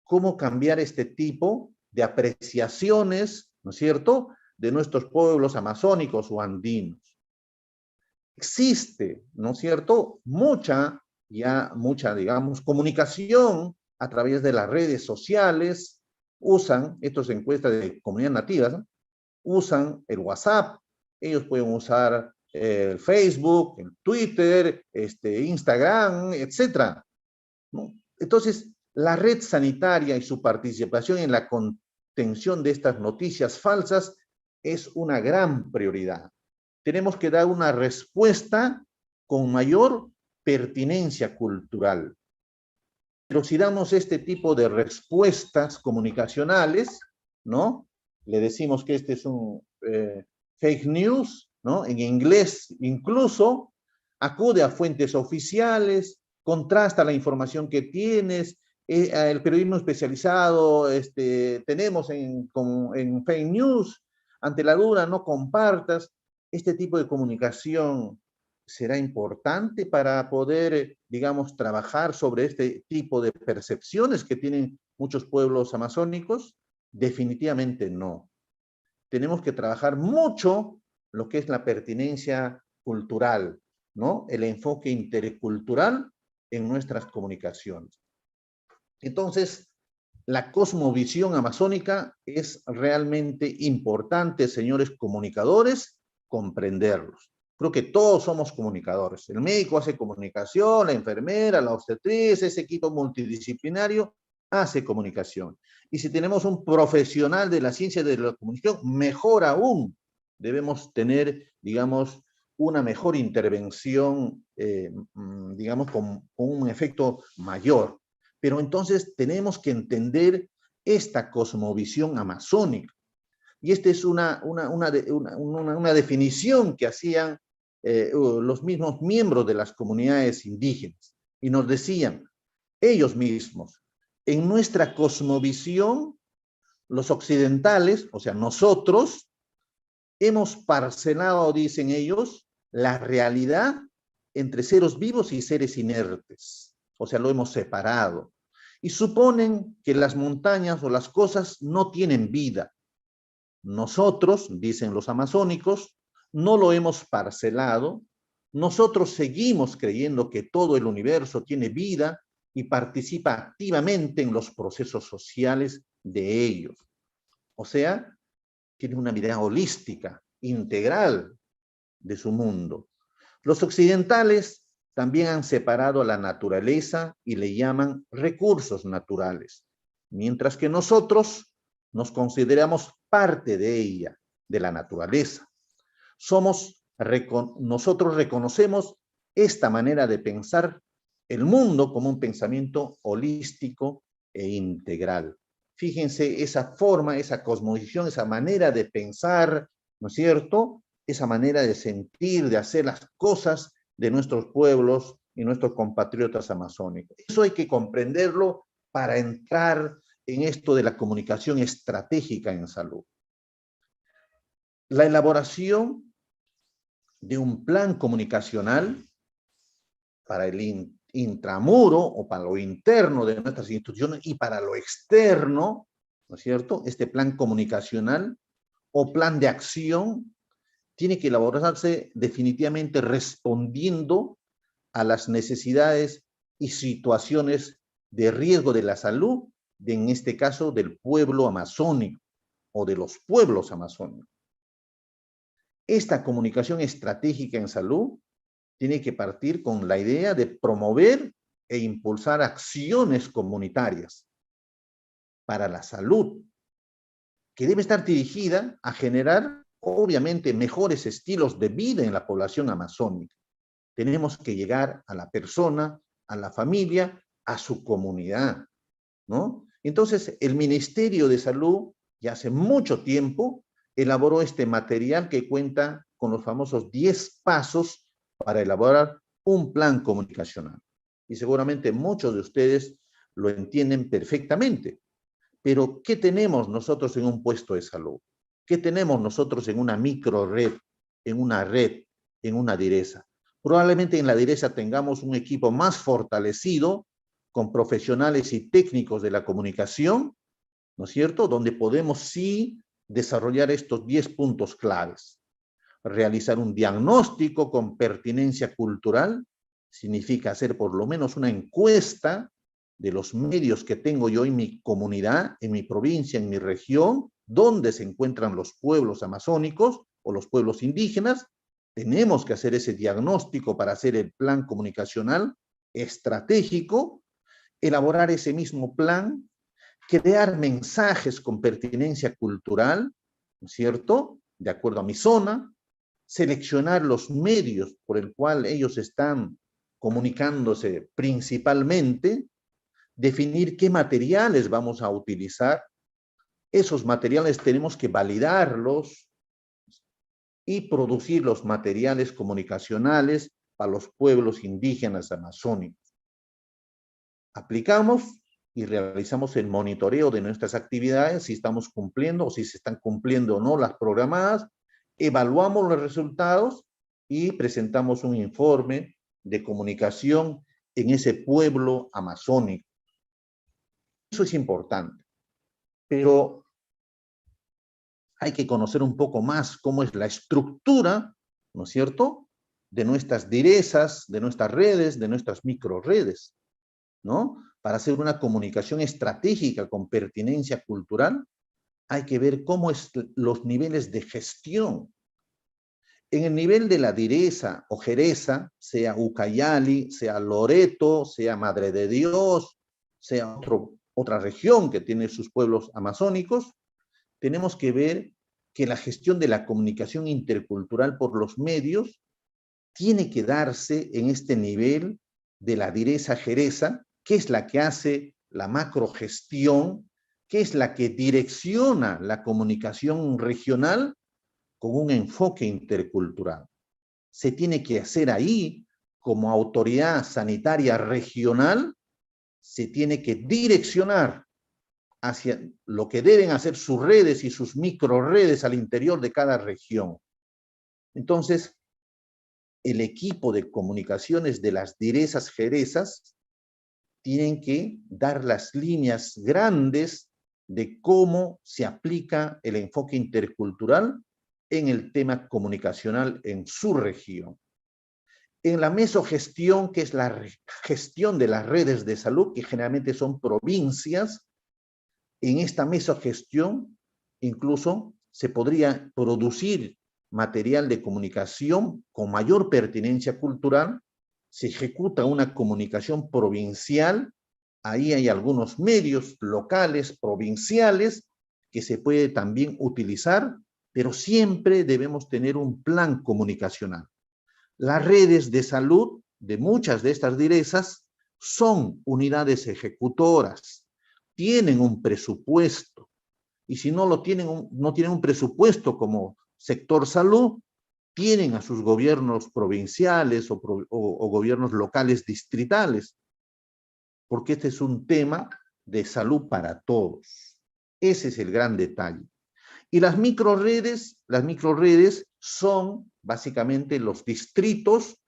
¿Cómo cambiar este tipo de apreciaciones, ¿no es cierto?, de nuestros pueblos amazónicos o andinos? Existe, ¿no es cierto?, mucha, digamos, comunicación a través de las redes sociales. Usan, estas encuestas de comunidades nativas, ¿no?, usan el WhatsApp, ellos pueden usar el Facebook, el Twitter, Instagram, etcétera, ¿no? Entonces, la red sanitaria y su participación en la contención de estas noticias falsas es una gran prioridad. Tenemos que dar una respuesta con mayor pertinencia cultural. Pero si damos este tipo de respuestas comunicacionales, ¿no?, le decimos que este es un fake news, ¿no?, en inglés incluso, acude a fuentes oficiales, contrasta la información que tienes, el periodismo especializado tenemos en fake news, ante la duda no compartas. Este tipo de comunicación será importante para poder, digamos, trabajar sobre este tipo de percepciones que tienen muchos pueblos amazónicos. Definitivamente no. tenemos que trabajar mucho lo que es la pertinencia cultural, ¿no? El enfoque intercultural en nuestras comunicaciones. Entonces, la cosmovisión amazónica es realmente importante, señores comunicadores, comprenderlos. Creo que todos somos comunicadores. El médico hace comunicación, la enfermera, la obstetriz, ese equipo multidisciplinario hace comunicación. Y si tenemos un profesional de la ciencia de la comunicación, mejor aún, debemos tener, digamos, una mejor intervención, digamos, con un efecto mayor. Pero entonces tenemos que entender esta cosmovisión amazónica. Y esta es una definición que hacían los mismos miembros de las comunidades indígenas. Y nos decían, ellos mismos, en nuestra cosmovisión, los occidentales, o sea, nosotros, hemos parcelado, dicen ellos, la realidad entre seres vivos y seres inertes. O sea, lo hemos separado. Y suponen que las montañas o las cosas no tienen vida. Nosotros, dicen los amazónicos, no lo hemos parcelado. Nosotros seguimos creyendo que todo el universo tiene vida y participa activamente en los procesos sociales de ellos. O sea, tiene una idea holística, integral de su mundo. Los occidentales también han separado a la naturaleza y le llaman recursos naturales, mientras que nosotros nos consideramos parte de ella, de la naturaleza. Nosotros reconocemos esta manera de pensar el mundo como un pensamiento holístico e integral. Fíjense esa forma, esa cosmovisión, esa manera de pensar, ¿no es cierto? Esa manera de sentir, de hacer las cosas de nuestros pueblos y nuestros compatriotas amazónicos. Eso hay que comprenderlo para entrar en esto de la comunicación estratégica en salud. La elaboración de un plan comunicacional para el intramuro o para lo interno de nuestras instituciones y para lo externo, ¿no es cierto? Este plan comunicacional o plan de acción tiene que elaborarse definitivamente respondiendo a las necesidades y situaciones de riesgo de la salud, en este caso del pueblo amazónico o de los pueblos amazónicos. Esta comunicación estratégica en salud tiene que partir con la idea de promover e impulsar acciones comunitarias para la salud, que debe estar dirigida a generar, obviamente, mejores estilos de vida en la población amazónica. Tenemos que llegar a la persona, a la familia, a su comunidad, ¿no? Entonces, el Ministerio de Salud, ya hace mucho tiempo, elaboró este material que cuenta con los famosos 10 pasos para elaborar un plan comunicacional. Y seguramente muchos de ustedes lo entienden perfectamente. Pero, ¿qué tenemos nosotros en un puesto de salud? ¿Qué tenemos nosotros en una microred, en una red, en una direza? Probablemente en la direza tengamos un equipo más fortalecido, con profesionales y técnicos de la comunicación, ¿no es cierto? Donde podemos sí desarrollar estos 10 puntos claves. Realizar un diagnóstico con pertinencia cultural significa hacer por lo menos una encuesta de los medios que tengo yo en mi comunidad, en mi provincia, en mi región, donde se encuentran los pueblos amazónicos o los pueblos indígenas. Tenemos que hacer ese diagnóstico para hacer el plan comunicacional estratégico, elaborar ese mismo plan, crear mensajes con pertinencia cultural, ¿no es cierto?, de acuerdo a mi zona, seleccionar los medios por el cual ellos están comunicándose principalmente, definir qué materiales vamos a utilizar. Esos materiales tenemos que validarlos y producir los materiales comunicacionales para los pueblos indígenas amazónicos. Aplicamos y realizamos el monitoreo de nuestras actividades, si estamos cumpliendo o si se están cumpliendo o no las programadas, evaluamos los resultados y presentamos un informe de comunicación en ese pueblo amazónico. Eso es importante, pero hay que conocer un poco más cómo es la estructura, ¿no es cierto?, de nuestras direzas, de nuestras redes, de nuestras microredes, ¿no? Para hacer una comunicación estratégica con pertinencia cultural, hay que ver cómo es los niveles de gestión. En el nivel de la direza o jereza, sea Ucayali, sea Loreto, sea Madre de Dios, sea otra región que tiene sus pueblos amazónicos, tenemos que ver que la gestión de la comunicación intercultural por los medios tiene que darse en este nivel de la direza jereza, que es la que hace la macrogestión, que es la que direcciona la comunicación regional con un enfoque intercultural. Se tiene que hacer ahí, como autoridad sanitaria regional, se tiene que direccionar hacia lo que deben hacer sus redes y sus microredes al interior de cada región. Entonces, el equipo de comunicaciones de las direzas jerezas tienen que dar las líneas grandes de cómo se aplica el enfoque intercultural en el tema comunicacional en su región. En la mesogestión, que es la gestión de las redes de salud, que generalmente son provincias, en esta mesogestión incluso se podría producir material de comunicación con mayor pertinencia cultural, se ejecuta una comunicación provincial, ahí hay algunos medios locales, provinciales, que se puede también utilizar, pero siempre debemos tener un plan comunicacional. Las redes de salud de muchas de estas direzas son unidades ejecutoras, tienen un presupuesto, y si no lo tienen, no tienen un presupuesto como sector salud, tienen a sus gobiernos provinciales o gobiernos locales distritales, porque este es un tema de salud para todos. Ese es el gran detalle. Y las microredes son básicamente los distritos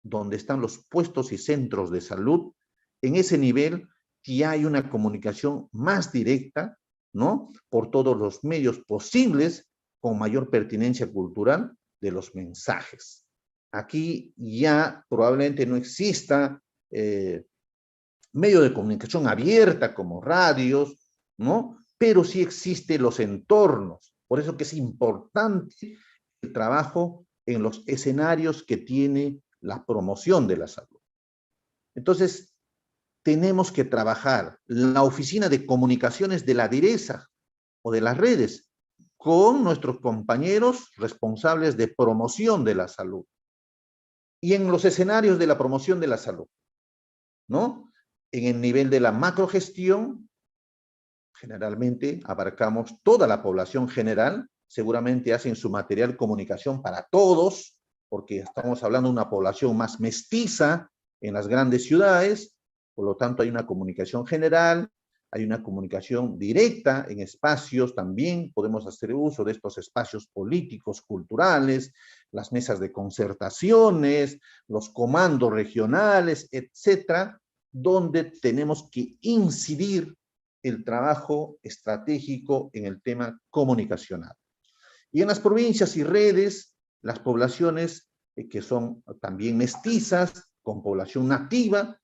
donde están los puestos y centros de salud. En ese nivel ya hay una comunicación más directa, ¿no?, por todos los medios posibles, con mayor pertinencia cultural de los mensajes. Aquí ya probablemente no exista medio de comunicación abierta como radios, ¿no?, pero sí existen los entornos. Por eso que es importante el trabajo en los escenarios que tiene la promoción de la salud. Entonces, tenemos que trabajar la oficina de comunicaciones de la direza o de las redes con nuestros compañeros responsables de promoción de la salud. Y en los escenarios de la promoción de la salud, ¿no?, en el nivel de la macrogestión, generalmente abarcamos toda la población general, seguramente hacen su material comunicación para todos, porque estamos hablando de una población más mestiza en las grandes ciudades, por lo tanto hay una comunicación general, hay una comunicación directa en espacios también, podemos hacer uso de estos espacios políticos, culturales, las mesas de concertaciones, los comandos regionales, etcétera, donde tenemos que incidir el trabajo estratégico en el tema comunicacional. Y en las provincias y redes, las poblaciones que son también mestizas, con población nativa,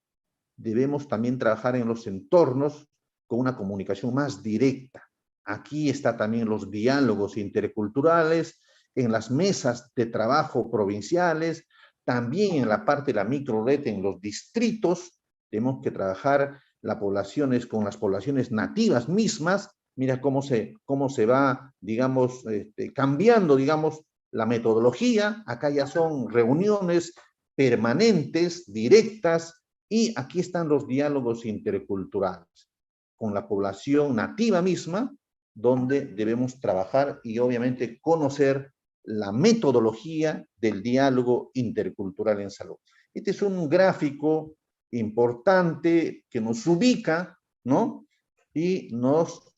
debemos también trabajar en los entornos con una comunicación más directa. Aquí está también los diálogos interculturales, en las mesas de trabajo provinciales, también en la parte de la microred, en los distritos, tenemos que trabajar con las poblaciones nativas mismas. Mira cómo se va, digamos, cambiando, digamos, la metodología. Acá ya son reuniones permanentes, directas, y aquí están los diálogos interculturales con la población nativa misma, donde debemos trabajar y obviamente conocer la metodología del diálogo intercultural en salud. Este es un gráfico importante que nos ubica, ¿no?, y nos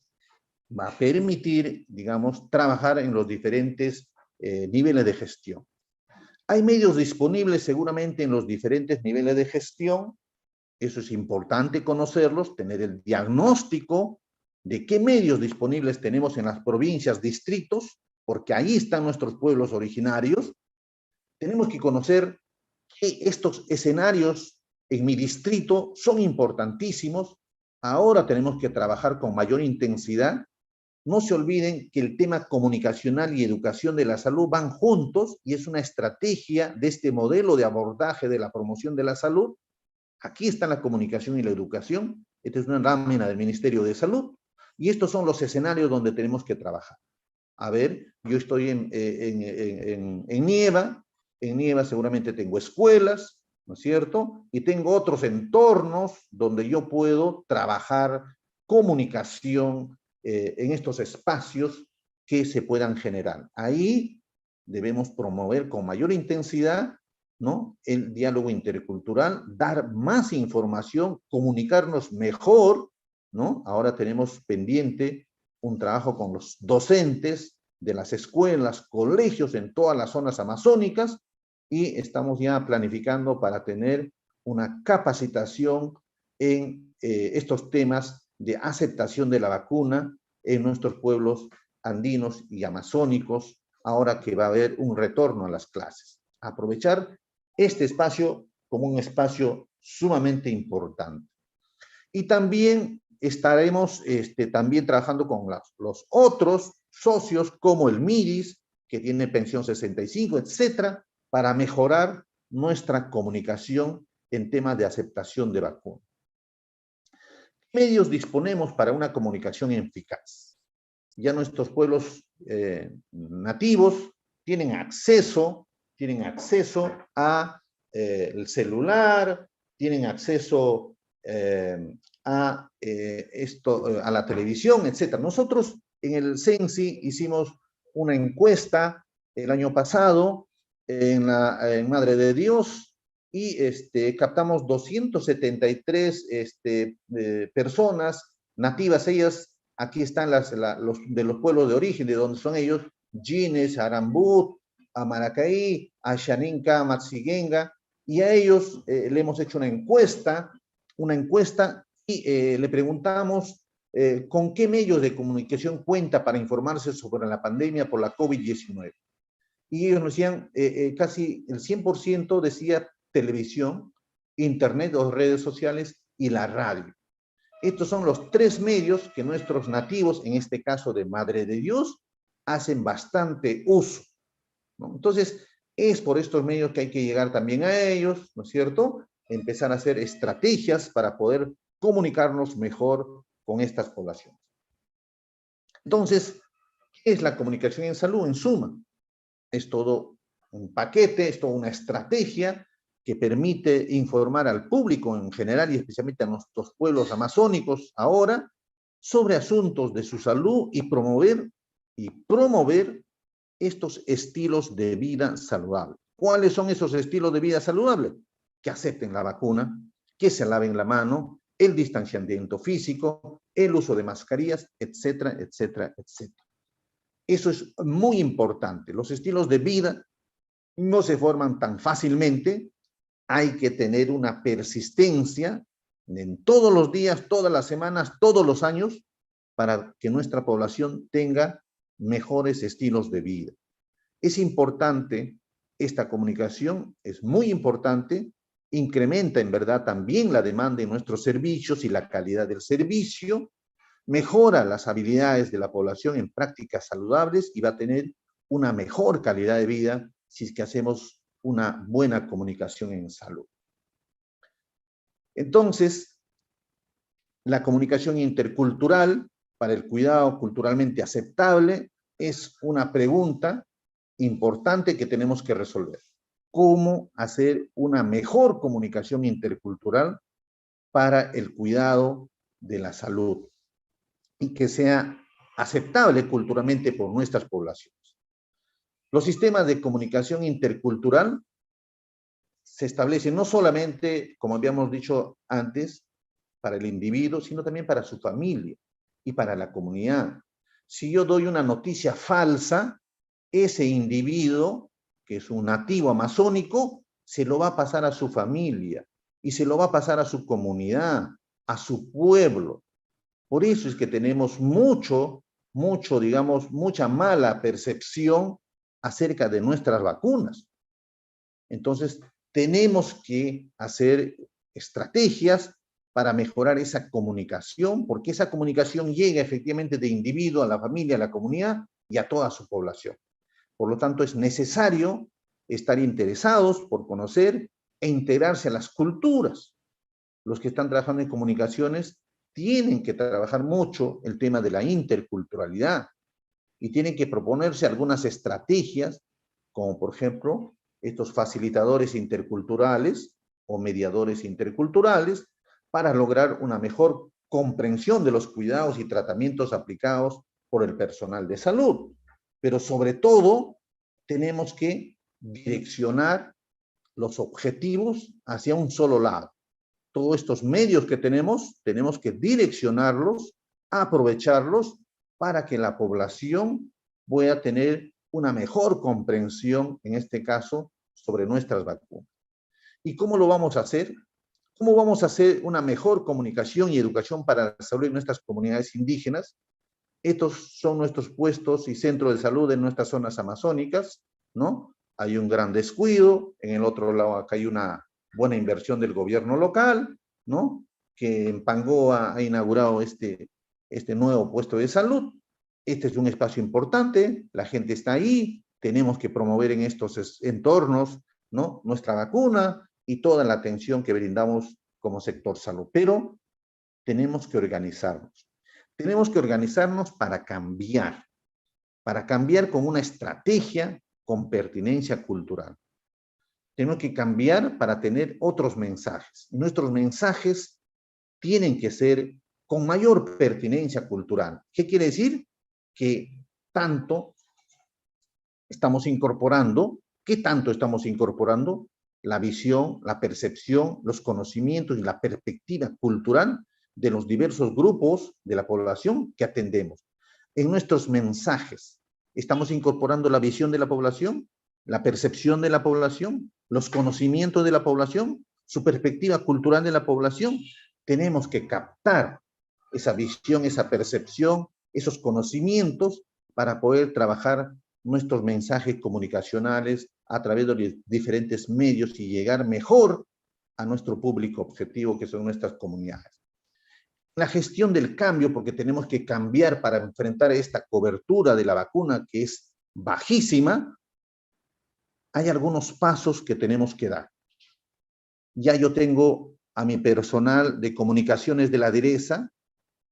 va a permitir, digamos, trabajar en los diferentes niveles de gestión. Hay medios disponibles seguramente en los diferentes niveles de gestión. Eso es importante conocerlos, tener el diagnóstico de qué medios disponibles tenemos en las provincias, distritos, porque ahí están nuestros pueblos originarios. Tenemos que conocer que estos escenarios en mi distrito son importantísimos. Ahora tenemos que trabajar con mayor intensidad. No se olviden que el tema comunicacional y educación de la salud van juntos y es una estrategia de este modelo de abordaje de la promoción de la salud. Aquí está la comunicación y la educación. Esta es una lámina del Ministerio de Salud y estos son los escenarios donde tenemos que trabajar. A ver, yo estoy en Nieva. En Nieva seguramente tengo escuelas, ¿no es cierto? Y tengo otros entornos donde yo puedo trabajar comunicación en estos espacios que se puedan generar. Ahí debemos promover con mayor intensidad, ¿no?, el diálogo intercultural, dar más información, comunicarnos mejor, ¿no? Ahora tenemos pendiente un trabajo con los docentes de las escuelas, colegios en todas las zonas amazónicas y estamos ya planificando para tener una capacitación en estos temas de aceptación de la vacuna en nuestros pueblos andinos y amazónicos, ahora que va a haber un retorno a las clases. Aprovechar este espacio como un espacio sumamente importante. Y también estaremos también trabajando con los otros socios como el MIRIS, que tiene pensión 65, etcétera, para mejorar nuestra comunicación en temas de aceptación de vacunas. ¿Qué medios disponemos para una comunicación eficaz? Ya nuestros pueblos nativos tienen acceso a el celular, tienen acceso a la televisión, etc. Nosotros en el CENSI hicimos una encuesta el año pasado en Madre de Dios y captamos 273 personas nativas. Ellas, aquí están de los pueblos de origen, de donde son ellos: Jines, Arambut, Amaracaí, Ashaninka, Matsiguenga, y a ellos le hemos hecho una encuesta y le preguntamos con qué medios de comunicación cuenta para informarse sobre la pandemia por la COVID-19. Y ellos nos decían, casi el 100% decía televisión, internet o redes sociales y la radio. Estos son los tres medios que nuestros nativos, en este caso de Madre de Dios, hacen bastante uso, ¿no? Entonces, es por estos medios que hay que llegar también a ellos, ¿no es cierto? Empezar a hacer estrategias para poder comunicarnos mejor con estas poblaciones. Entonces, ¿qué es la comunicación en salud? En suma, es todo un paquete, es toda una estrategia que permite informar al público en general y especialmente a nuestros pueblos amazónicos ahora sobre asuntos de su salud y promover estos estilos de vida saludable. ¿Cuáles son esos estilos de vida saludable? Que acepten la vacuna, que se laven la mano, el distanciamiento físico, el uso de mascarillas, etcétera, etcétera, etcétera. Eso es muy importante. Los estilos de vida no se forman tan fácilmente. Hay que tener una persistencia en todos los días, todas las semanas, todos los años, para que nuestra población tenga mejores estilos de vida. Es importante esta comunicación, es muy importante, incrementa en verdad también la demanda en nuestros servicios y la calidad del servicio, mejora las habilidades de la población en prácticas saludables y va a tener una mejor calidad de vida si es que hacemos una buena comunicación en salud. Entonces, la comunicación intercultural para el cuidado culturalmente aceptable es una pregunta importante que tenemos que resolver. ¿Cómo hacer una mejor comunicación intercultural para el cuidado de la salud y que sea aceptable culturalmente por nuestras poblaciones? Los sistemas de comunicación intercultural se establecen no solamente, como habíamos dicho antes, para el individuo, sino también para su familia y para la comunidad. Si yo doy una noticia falsa, ese individuo, que es un nativo amazónico, se lo va a pasar a su familia y se lo va a pasar a su comunidad, a su pueblo. Por eso es que tenemos digamos, mucha mala percepción acerca de nuestras vacunas. Entonces, tenemos que hacer estrategias para mejorar esa comunicación, porque esa comunicación llega efectivamente de individuo a la familia, a la comunidad y a toda su población. Por lo tanto, es necesario estar interesados por conocer e integrarse a las culturas. Los que están trabajando en comunicaciones tienen que trabajar mucho el tema de la interculturalidad y tienen que proponerse algunas estrategias, como por ejemplo estos facilitadores interculturales o mediadores interculturales, para lograr una mejor comprensión de los cuidados y tratamientos aplicados por el personal de salud. Pero sobre todo, tenemos que direccionar los objetivos hacia un solo lado. Todos estos medios que tenemos que direccionarlos, aprovecharlos para que la población pueda tener una mejor comprensión, en este caso, sobre nuestras vacunas. ¿Y cómo lo vamos a hacer? ¿Cómo vamos a hacer una mejor comunicación y educación para la salud en nuestras comunidades indígenas? Estos son nuestros puestos y centros de salud en nuestras zonas amazónicas, ¿no? Hay un gran descuido, en el otro lado acá hay una buena inversión del gobierno local, ¿no? Que en Pangoa ha inaugurado este nuevo puesto de salud. Este es un espacio importante, la gente está ahí, tenemos que promover en estos entornos, ¿no? Nuestra vacuna y toda la atención que brindamos como sector salud. Pero tenemos que organizarnos. Tenemos que organizarnos para cambiar con una estrategia con pertinencia cultural. Tenemos que cambiar para tener otros mensajes. Nuestros mensajes tienen que ser con mayor pertinencia cultural. ¿Qué quiere decir? Que tanto estamos incorporando, ¿qué tanto estamos incorporando? La visión, la percepción, los conocimientos y la perspectiva cultural de los diversos grupos de la población que atendemos. En nuestros mensajes, ¿estamos incorporando la visión de la población, la percepción de la población, los conocimientos de la población, su perspectiva cultural de la población? Tenemos que captar esa visión, esa percepción, esos conocimientos para poder trabajar nuestros mensajes comunicacionales a través de los diferentes medios y llegar mejor a nuestro público objetivo, que son nuestras comunidades. La gestión del cambio, porque tenemos que cambiar para enfrentar esta cobertura de la vacuna que es bajísima, hay algunos pasos que tenemos que dar. Ya yo tengo a mi personal de comunicaciones de la DIRESA,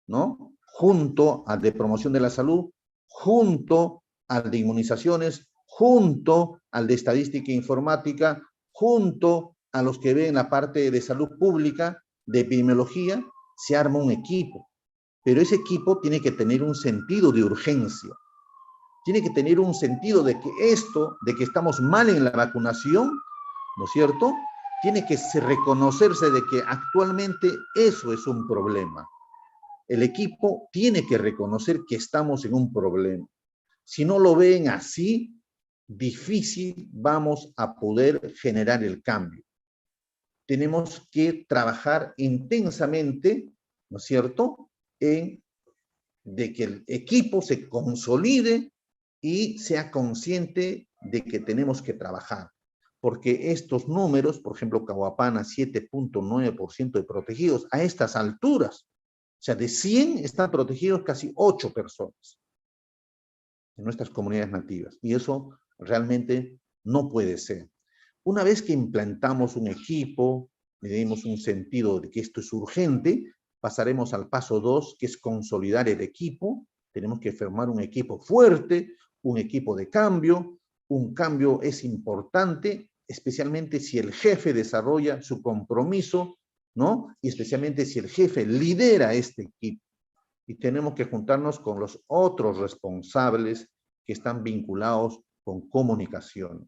¿no? Junto al de promoción de la salud, junto al de inmunizaciones, junto al de estadística e informática, junto a los que ven la parte de salud pública, de epidemiología, se arma un equipo. Pero ese equipo tiene que tener un sentido de urgencia. Tiene que tener un sentido de que esto, de que estamos mal en la vacunación, ¿no es cierto? Tiene que reconocerse de que actualmente eso es un problema. El equipo tiene que reconocer que estamos en un problema. Si no lo ven así, difícil vamos a poder generar el cambio. Tenemos que trabajar intensamente, ¿no es cierto?, de que el equipo se consolide y sea consciente de que tenemos que trabajar. Porque estos números, por ejemplo, Cahuapana, 7.9% de protegidos, a estas alturas, o sea, de 100 están protegidos casi 8 personas en nuestras comunidades nativas. Y eso realmente no puede ser. Una vez que implantamos un equipo, le dimos un sentido de que esto es urgente, pasaremos al paso 2, que es consolidar el equipo. Tenemos que formar un equipo fuerte, un equipo de cambio. Un cambio es importante, especialmente si el jefe desarrolla su compromiso, ¿no? Y especialmente si el jefe lidera este equipo. Y tenemos que juntarnos con los otros responsables que están vinculados con comunicaciones.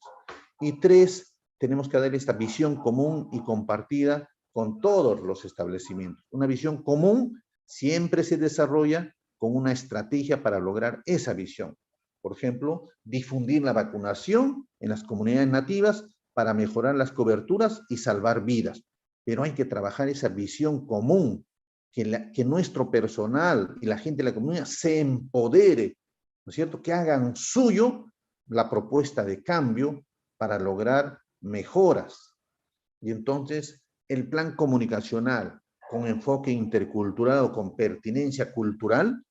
Y 3, tenemos que dar esta visión común y compartida con todos los establecimientos. Una visión común siempre se desarrolla con una estrategia para lograr esa visión. Por ejemplo, difundir la vacunación en las comunidades nativas para mejorar las coberturas y salvar vidas. Pero hay que trabajar esa visión común que nuestro personal y la gente de la comunidad se empodere, ¿no es cierto? Que hagan suyo la propuesta de cambio para lograr mejoras. Y entonces el plan comunicacional con enfoque intercultural o con pertinencia cultural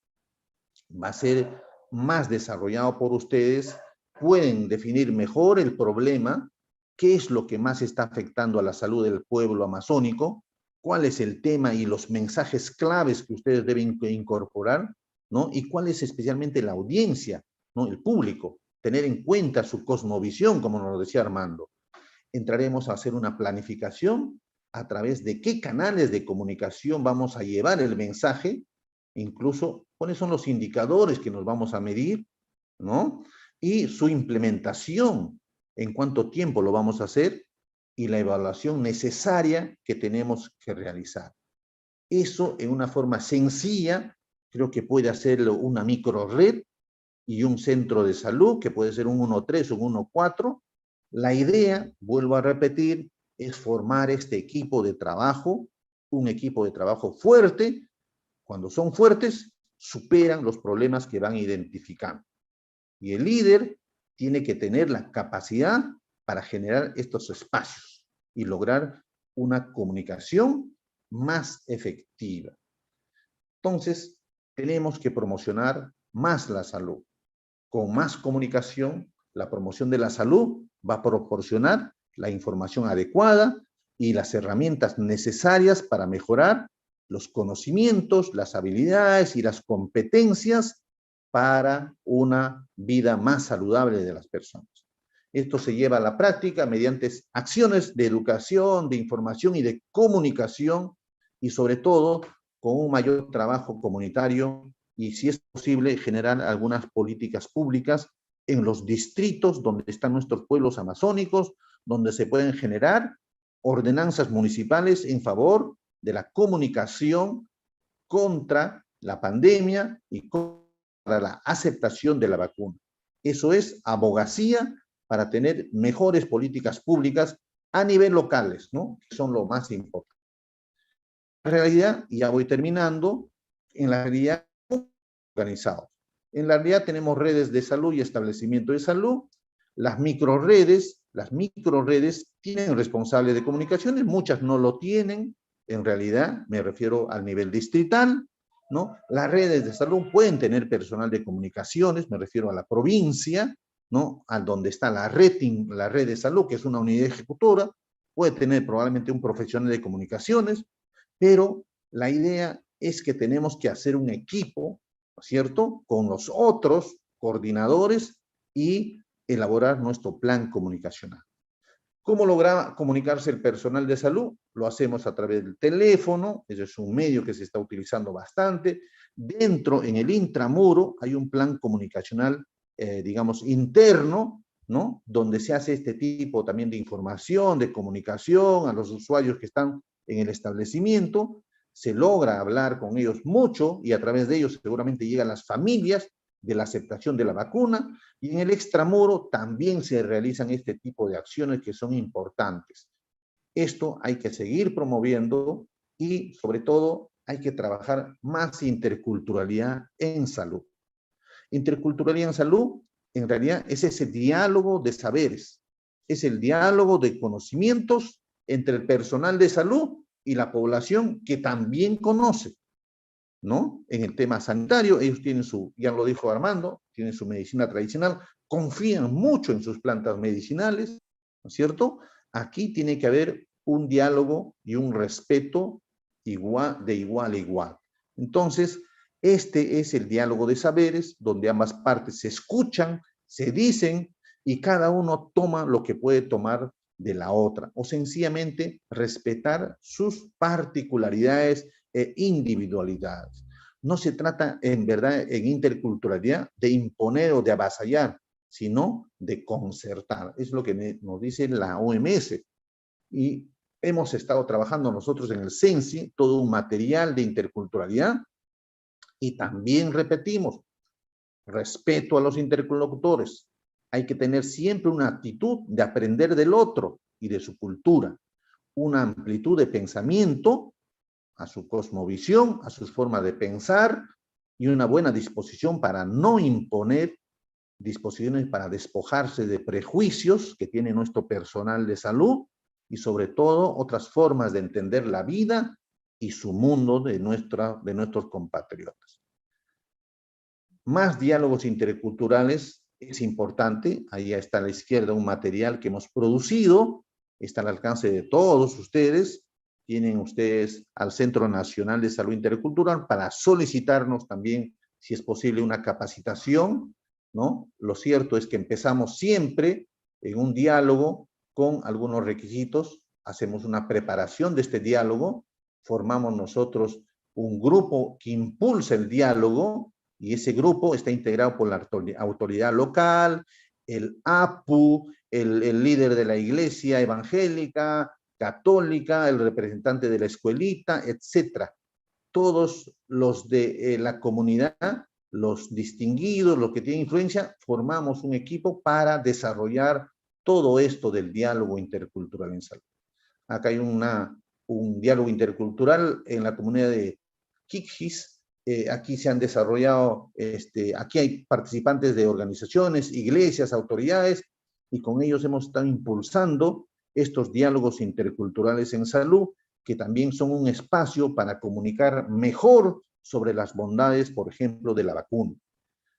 va a ser más desarrollado por ustedes. Pueden definir mejor el problema, qué es lo que más está afectando a la salud del pueblo amazónico, cuál es el tema y los mensajes claves que ustedes deben incorporar, ¿no? Y cuál es especialmente la audiencia, ¿no? El público, tener en cuenta su cosmovisión, como nos lo decía Armando. Entraremos a hacer una planificación a través de qué canales de comunicación vamos a llevar el mensaje, incluso cuáles son los indicadores que nos vamos a medir, ¿no? Y su implementación, en cuánto tiempo lo vamos a hacer y la evaluación necesaria que tenemos que realizar. Eso en una forma sencilla, creo que puede hacerlo una microred y un centro de salud, que puede ser un 1.3 o un 1.4. La idea, vuelvo a repetir, es formar este equipo de trabajo, un equipo de trabajo fuerte. Cuando son fuertes, superan los problemas que van identificando. Y el líder tiene que tener la capacidad para generar estos espacios y lograr una comunicación más efectiva. Entonces, tenemos que promocionar más la salud. Con más comunicación, la promoción de la salud va a proporcionar la información adecuada y las herramientas necesarias para mejorar los conocimientos, las habilidades y las competencias para una vida más saludable de las personas. Esto se lleva a la práctica mediante acciones de educación, de información y de comunicación, y sobre todo con un mayor trabajo comunitario y, si es posible, generar algunas políticas públicas en los distritos donde están nuestros pueblos amazónicos, donde se pueden generar ordenanzas municipales en favor de la comunicación contra la pandemia y contra la aceptación de la vacuna. Eso es abogacía para tener mejores políticas públicas a nivel locales, ¿no? Que son lo más importante. En realidad, y ya voy terminando, en la realidad organizados. En la realidad tenemos redes de salud y establecimiento de salud. Las microredes tienen responsables de comunicaciones, muchas no lo tienen. En realidad, me refiero al nivel distrital, ¿no? Las redes de salud pueden tener personal de comunicaciones, me refiero a la provincia, ¿no? A donde está la red de salud, que es una unidad ejecutora, puede tener probablemente un profesional de comunicaciones, pero la idea es que tenemos que hacer un equipo, ¿no es cierto?, con los otros coordinadores y elaborar nuestro plan comunicacional. ¿Cómo logra comunicarse el personal de salud? Lo hacemos a través del teléfono, ese es un medio que se está utilizando bastante. Dentro, en el intramuro, hay un plan comunicacional, digamos, interno, ¿no? Donde se hace este tipo también de información, de comunicación a los usuarios que están en el establecimiento. Se logra hablar con ellos mucho y a través de ellos seguramente llegan las familias de la aceptación de la vacuna, y en el extramuro también se realizan este tipo de acciones que son importantes. Esto hay que seguir promoviendo y sobre todo hay que trabajar más interculturalidad en salud. Interculturalidad en salud en realidad es ese diálogo de saberes, es el diálogo de conocimientos entre el personal de salud y la población que también conoce, ¿no? En el tema sanitario, ellos tienen su, ya lo dijo Armando, tienen su medicina tradicional, confían mucho en sus plantas medicinales, ¿no es cierto? Aquí tiene que haber un diálogo y un respeto igual, de igual a igual. Entonces, este es el diálogo de saberes, donde ambas partes se escuchan, se dicen, y cada uno toma lo que puede tomar de la otra, o sencillamente respetar sus particularidades e individualidades. No se trata, en verdad, en interculturalidad, de imponer o de avasallar, sino de concertar. Es lo que nos dice la OMS. Y hemos estado trabajando nosotros en el CENSI, todo un material de interculturalidad, y también repetimos, respeto a los interlocutores. Hay que tener siempre una actitud de aprender del otro y de su cultura, una amplitud de pensamiento, a su cosmovisión, a sus formas de pensar y una buena disposición para no imponer disposiciones para despojarse de prejuicios que tiene nuestro personal de salud y sobre todo otras formas de entender la vida y su mundo de nuestros compatriotas. Más diálogos interculturales es importante. Ahí está a la izquierda un material que hemos producido, está al alcance de todos ustedes. Tienen ustedes al Centro Nacional de Salud Intercultural para solicitarnos también, si es posible, una capacitación, ¿no? Lo cierto es que empezamos siempre en un diálogo con algunos requisitos, hacemos una preparación de este diálogo, formamos nosotros un grupo que impulsa el diálogo y ese grupo está integrado por la autoridad local, el APU, el líder de la iglesia evangélica, católica, el representante de la escuelita, etcétera. Todos los de la comunidad, los distinguidos, los que tienen influencia, formamos un equipo para desarrollar todo esto del diálogo intercultural en salud. Acá hay un diálogo intercultural en la comunidad de Quiquis. Aquí se han desarrollado, aquí hay participantes de organizaciones, iglesias, autoridades, y con ellos hemos estado impulsando estos diálogos interculturales en salud, que también son un espacio para comunicar mejor sobre las bondades, por ejemplo, de la vacuna.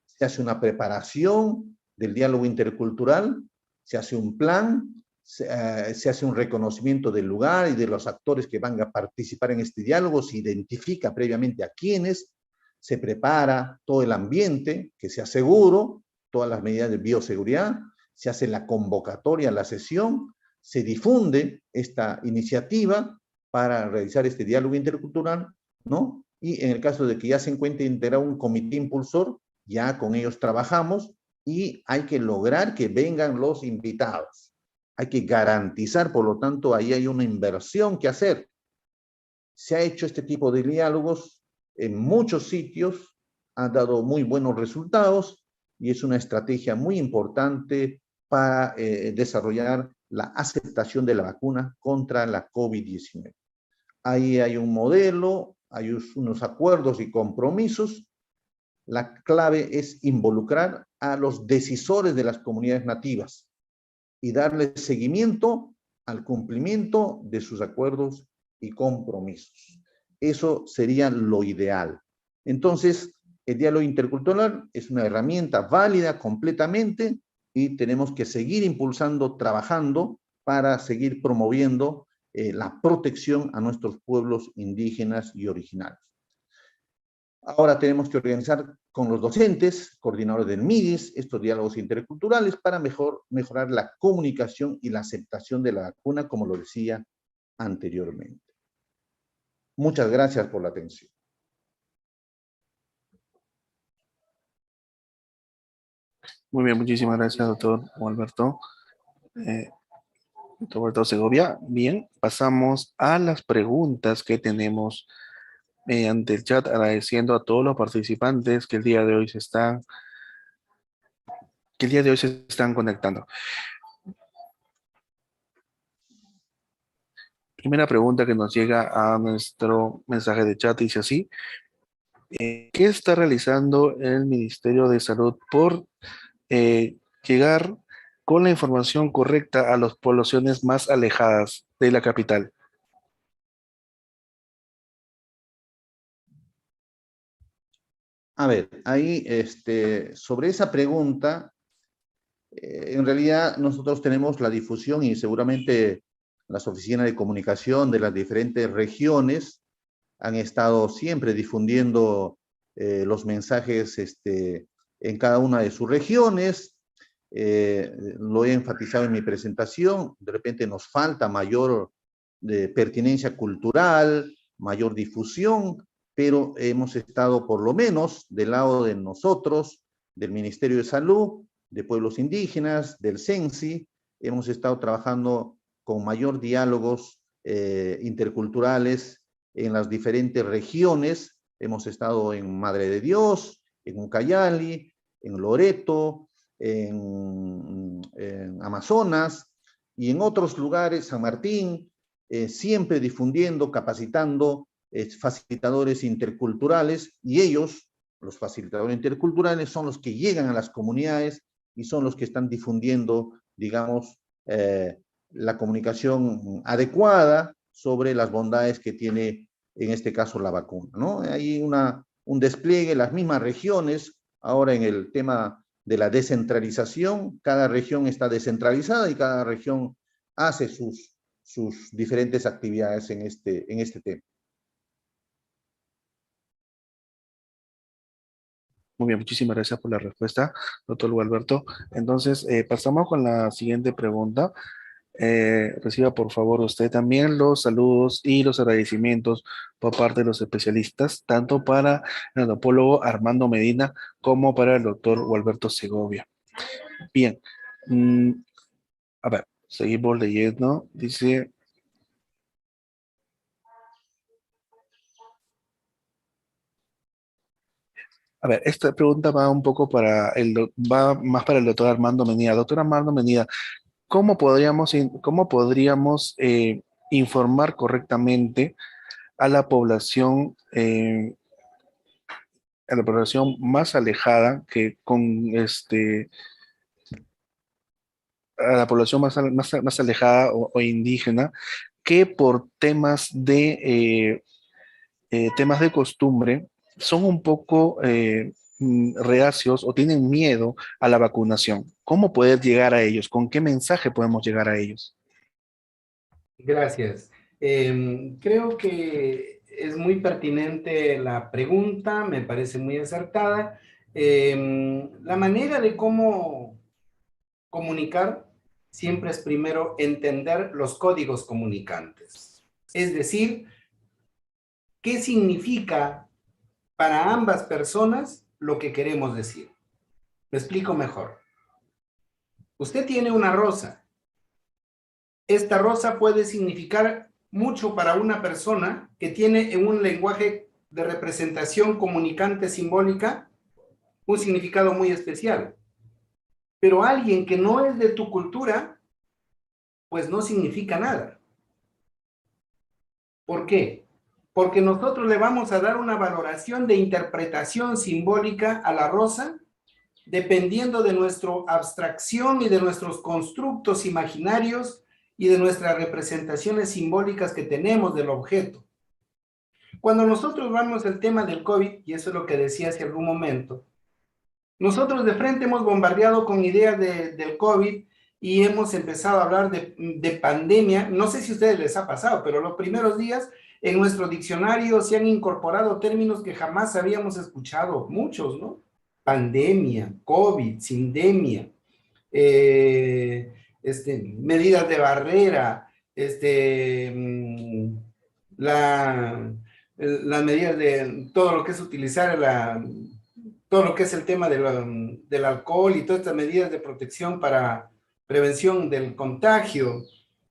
Se hace una preparación del diálogo intercultural, se hace un plan, se hace un reconocimiento del lugar y de los actores que van a participar en este diálogo, se identifica previamente a quiénes, se prepara todo el ambiente, que sea seguro, todas las medidas de bioseguridad, se hace la convocatoria a la sesión, se difunde esta iniciativa para realizar este diálogo intercultural, ¿no? Y en el caso de que ya se encuentre integrado un comité impulsor, ya con ellos trabajamos y hay que lograr que vengan los invitados. Hay que garantizar, por lo tanto, ahí hay una inversión que hacer. Se ha hecho este tipo de diálogos en muchos sitios, ha dado muy buenos resultados y es una estrategia muy importante para desarrollar la aceptación de la vacuna contra la COVID-19. Ahí hay un modelo, hay unos acuerdos y compromisos. La clave es involucrar a los decisores de las comunidades nativas y darle seguimiento al cumplimiento de sus acuerdos y compromisos. Eso sería lo ideal. Entonces, el diálogo intercultural es una herramienta válida completamente y tenemos que seguir impulsando, trabajando para seguir promoviendo la protección a nuestros pueblos indígenas y originarios. Ahora tenemos que organizar con los docentes, coordinadores del MIDIS, estos diálogos interculturales para mejorar la comunicación y la aceptación de la vacuna, como lo decía anteriormente. Muchas gracias por la atención. Muy bien, muchísimas gracias, doctor Alberto. Doctor Alberto Segovia. Bien, pasamos a las preguntas que tenemos mediante el chat, agradeciendo a todos los participantes que el día de hoy se están conectando. Primera pregunta que nos llega a nuestro mensaje de chat dice así: ¿qué está realizando el Ministerio de Salud por llegar con la información correcta a las poblaciones más alejadas de la capital? A ver, ahí sobre esa pregunta, en realidad nosotros tenemos la difusión y seguramente las oficinas de comunicación de las diferentes regiones han estado siempre difundiendo los mensajes en cada una de sus regiones. Lo he enfatizado en mi presentación, de repente nos falta mayor pertinencia cultural, mayor difusión, pero hemos estado por lo menos del lado de nosotros, del Ministerio de Salud, de pueblos indígenas, del CENSI, hemos estado trabajando con mayor diálogos interculturales en las diferentes regiones. Hemos estado en Madre de Dios, en Ucayali, en Loreto, en Amazonas y en otros lugares, San Martín, siempre difundiendo, capacitando facilitadores interculturales, y ellos, los facilitadores interculturales, son los que llegan a las comunidades y son los que están difundiendo, digamos, la comunicación adecuada sobre las bondades que tiene, en este caso, la vacuna, ¿no? Hay un despliegue en las mismas regiones. Ahora, en el tema de la descentralización, cada región está descentralizada y cada región hace sus diferentes actividades en este tema. Muy bien, muchísimas gracias por la respuesta, doctor Gualberto. Entonces, pasamos con la siguiente pregunta. Reciba por favor usted también los saludos y los agradecimientos por parte de los especialistas, tanto para el antropólogo Armando Medina como para el doctor Gualberto Segovia. Bien, a ver, seguimos leyendo. Dice... A ver, esta pregunta va un poco va más para el doctor Armando Menida. Doctor Armando Menida, cómo podríamos informar correctamente a a la población más alejada a la población más alejada o indígena, que por temas de costumbre son un poco reacios o tienen miedo a la vacunación? ¿Cómo poder llegar a ellos? ¿Con qué mensaje podemos llegar a ellos? Gracias. Creo que es muy pertinente la pregunta, me parece muy acertada. La manera de cómo comunicar siempre es primero entender los códigos comunicantes. Es decir, ¿qué significa para ambas personas lo que queremos decir? Lo explico mejor. Usted tiene una rosa. Esta rosa puede significar mucho para una persona que tiene en un lenguaje de representación comunicante simbólica un significado muy especial. Pero alguien que no es de tu cultura, pues no significa nada. ¿Por qué? Porque nosotros le vamos a dar una valoración de interpretación simbólica a la rosa dependiendo de nuestra abstracción y de nuestros constructos imaginarios y de nuestras representaciones simbólicas que tenemos del objeto. Cuando nosotros vamos al tema del COVID, y eso es lo que decía hace algún momento, nosotros de frente hemos bombardeado con ideas del COVID y hemos empezado a hablar de pandemia. No sé si a ustedes les ha pasado, pero los primeros días en nuestro diccionario se han incorporado términos que jamás habíamos escuchado, muchos, ¿no? Pandemia, COVID, sindemia, medidas de barrera, las medidas de todo lo que es utilizar todo lo que es el tema del alcohol y todas estas medidas de protección para prevención del contagio,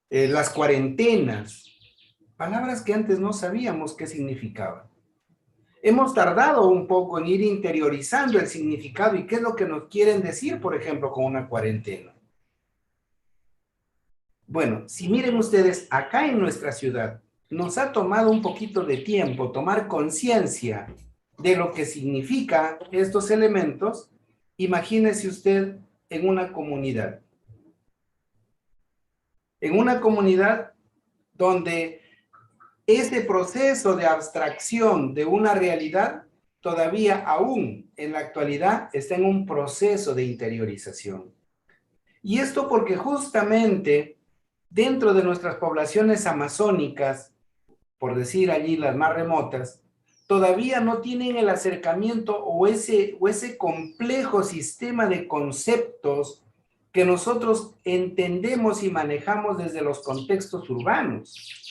las cuarentenas, palabras que antes no sabíamos qué significaban. Hemos tardado un poco en ir interiorizando el significado y qué es lo que nos quieren decir, por ejemplo, con una cuarentena. Bueno, si miren ustedes, acá en nuestra ciudad, nos ha tomado un poquito de tiempo tomar conciencia de lo que significan estos elementos. Imagínese usted en una comunidad. En una comunidad donde ese proceso de abstracción de una realidad todavía aún en la actualidad está en un proceso de interiorización. Y esto porque justamente dentro de nuestras poblaciones amazónicas, por decir allí las más remotas, todavía no tienen el acercamiento o ese complejo sistema de conceptos que nosotros entendemos y manejamos desde los contextos urbanos.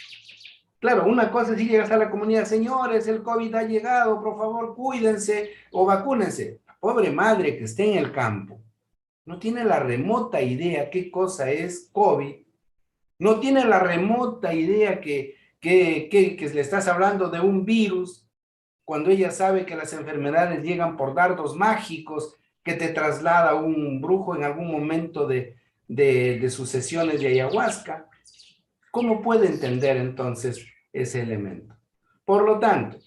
Claro, una cosa es si llegas a la comunidad, señores, el COVID ha llegado, por favor, cuídense o vacúnense. La pobre madre que esté en el campo no tiene la remota idea qué cosa es COVID, no tiene la remota idea que le estás hablando de un virus, cuando ella sabe que las enfermedades llegan por dardos mágicos que te traslada un brujo en algún momento de sus sesiones de ayahuasca. ¿Cómo puede entender entonces ese elemento? Por lo tanto,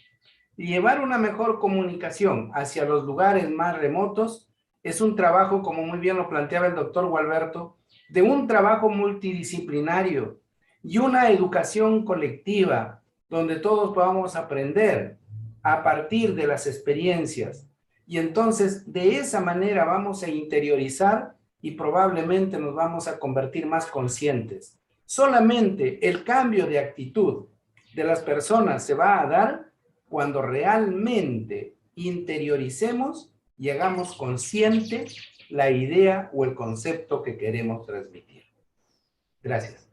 llevar una mejor comunicación hacia los lugares más remotos es un trabajo, como muy bien lo planteaba el doctor Gualberto, de un trabajo multidisciplinario y una educación colectiva donde todos podamos aprender a partir de las experiencias. Y entonces, de esa manera vamos a interiorizar y probablemente nos vamos a convertir más conscientes. Solamente el cambio de actitud de las personas se va a dar cuando realmente interioricemos y hagamos consciente la idea o el concepto que queremos transmitir. Gracias.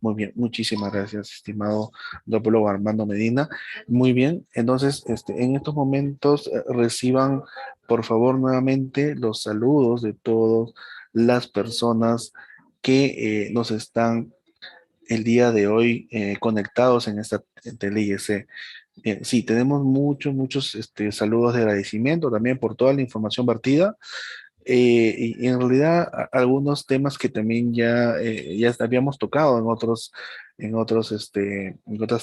Muy bien, muchísimas gracias, estimado doctor Armando Medina. Muy bien, entonces, en estos momentos reciban, por favor, nuevamente los saludos de todas las personas que nos están el día de hoy conectados en esta tele-IEC. Sí, tenemos muchos saludos de agradecimiento también por toda la información vertida. Y en realidad algunos temas que también ya habíamos tocado en otras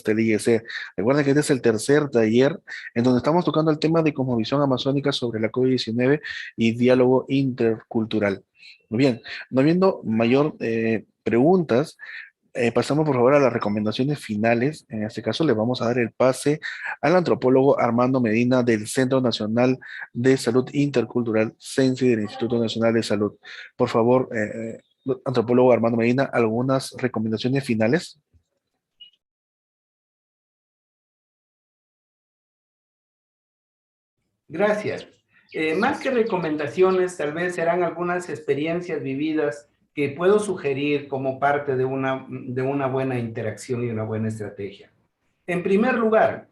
tele-IEC. Recuerden que este es el tercer taller en donde estamos tocando el tema de cosmovisión amazónica sobre la COVID-19 y diálogo intercultural. Muy bien, no habiendo mayor preguntas, pasamos por favor a las recomendaciones finales. En este caso le vamos a dar el pase al antropólogo Armando Medina del Centro Nacional de Salud Intercultural, CENSI del Instituto Nacional de Salud. Por favor, antropólogo Armando Medina, algunas recomendaciones finales. Gracias. Más que recomendaciones, tal vez serán algunas experiencias vividas que puedo sugerir como parte de una buena interacción y una buena estrategia. En primer lugar,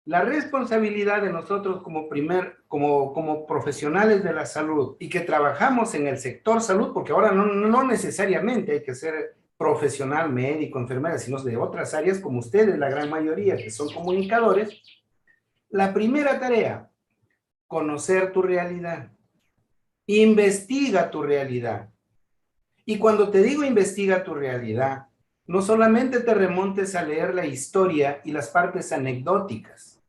la responsabilidad de nosotros como profesionales de la salud y que trabajamos en el sector salud, porque ahora no necesariamente hay que ser profesional, médico, enfermera, sino de otras áreas como ustedes, la gran mayoría que son comunicadores. La primera tarea, conocer tu realidad. Investiga tu realidad. Y cuando te digo investiga tu realidad, no solamente te remontes a leer la historia y las partes anecdóticas.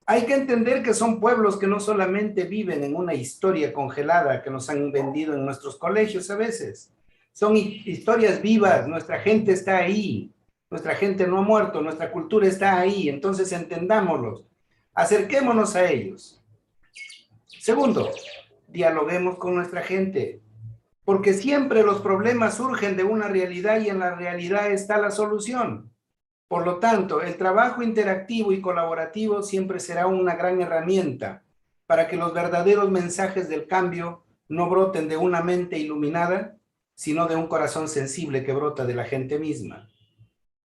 Hay que entender que son pueblos que no solamente viven en una historia congelada que nos han vendido en nuestros colegios a veces. Son historias vivas, nuestra gente está ahí, nuestra gente no ha muerto, nuestra cultura está ahí, entonces entendámoslos, acerquémonos a ellos. Segundo, dialoguemos con nuestra gente, porque siempre los problemas surgen de una realidad y en la realidad está la solución. Por lo tanto, el trabajo interactivo y colaborativo siempre será una gran herramienta para que los verdaderos mensajes del cambio no broten de una mente iluminada, sino de un corazón sensible que brota de la gente misma.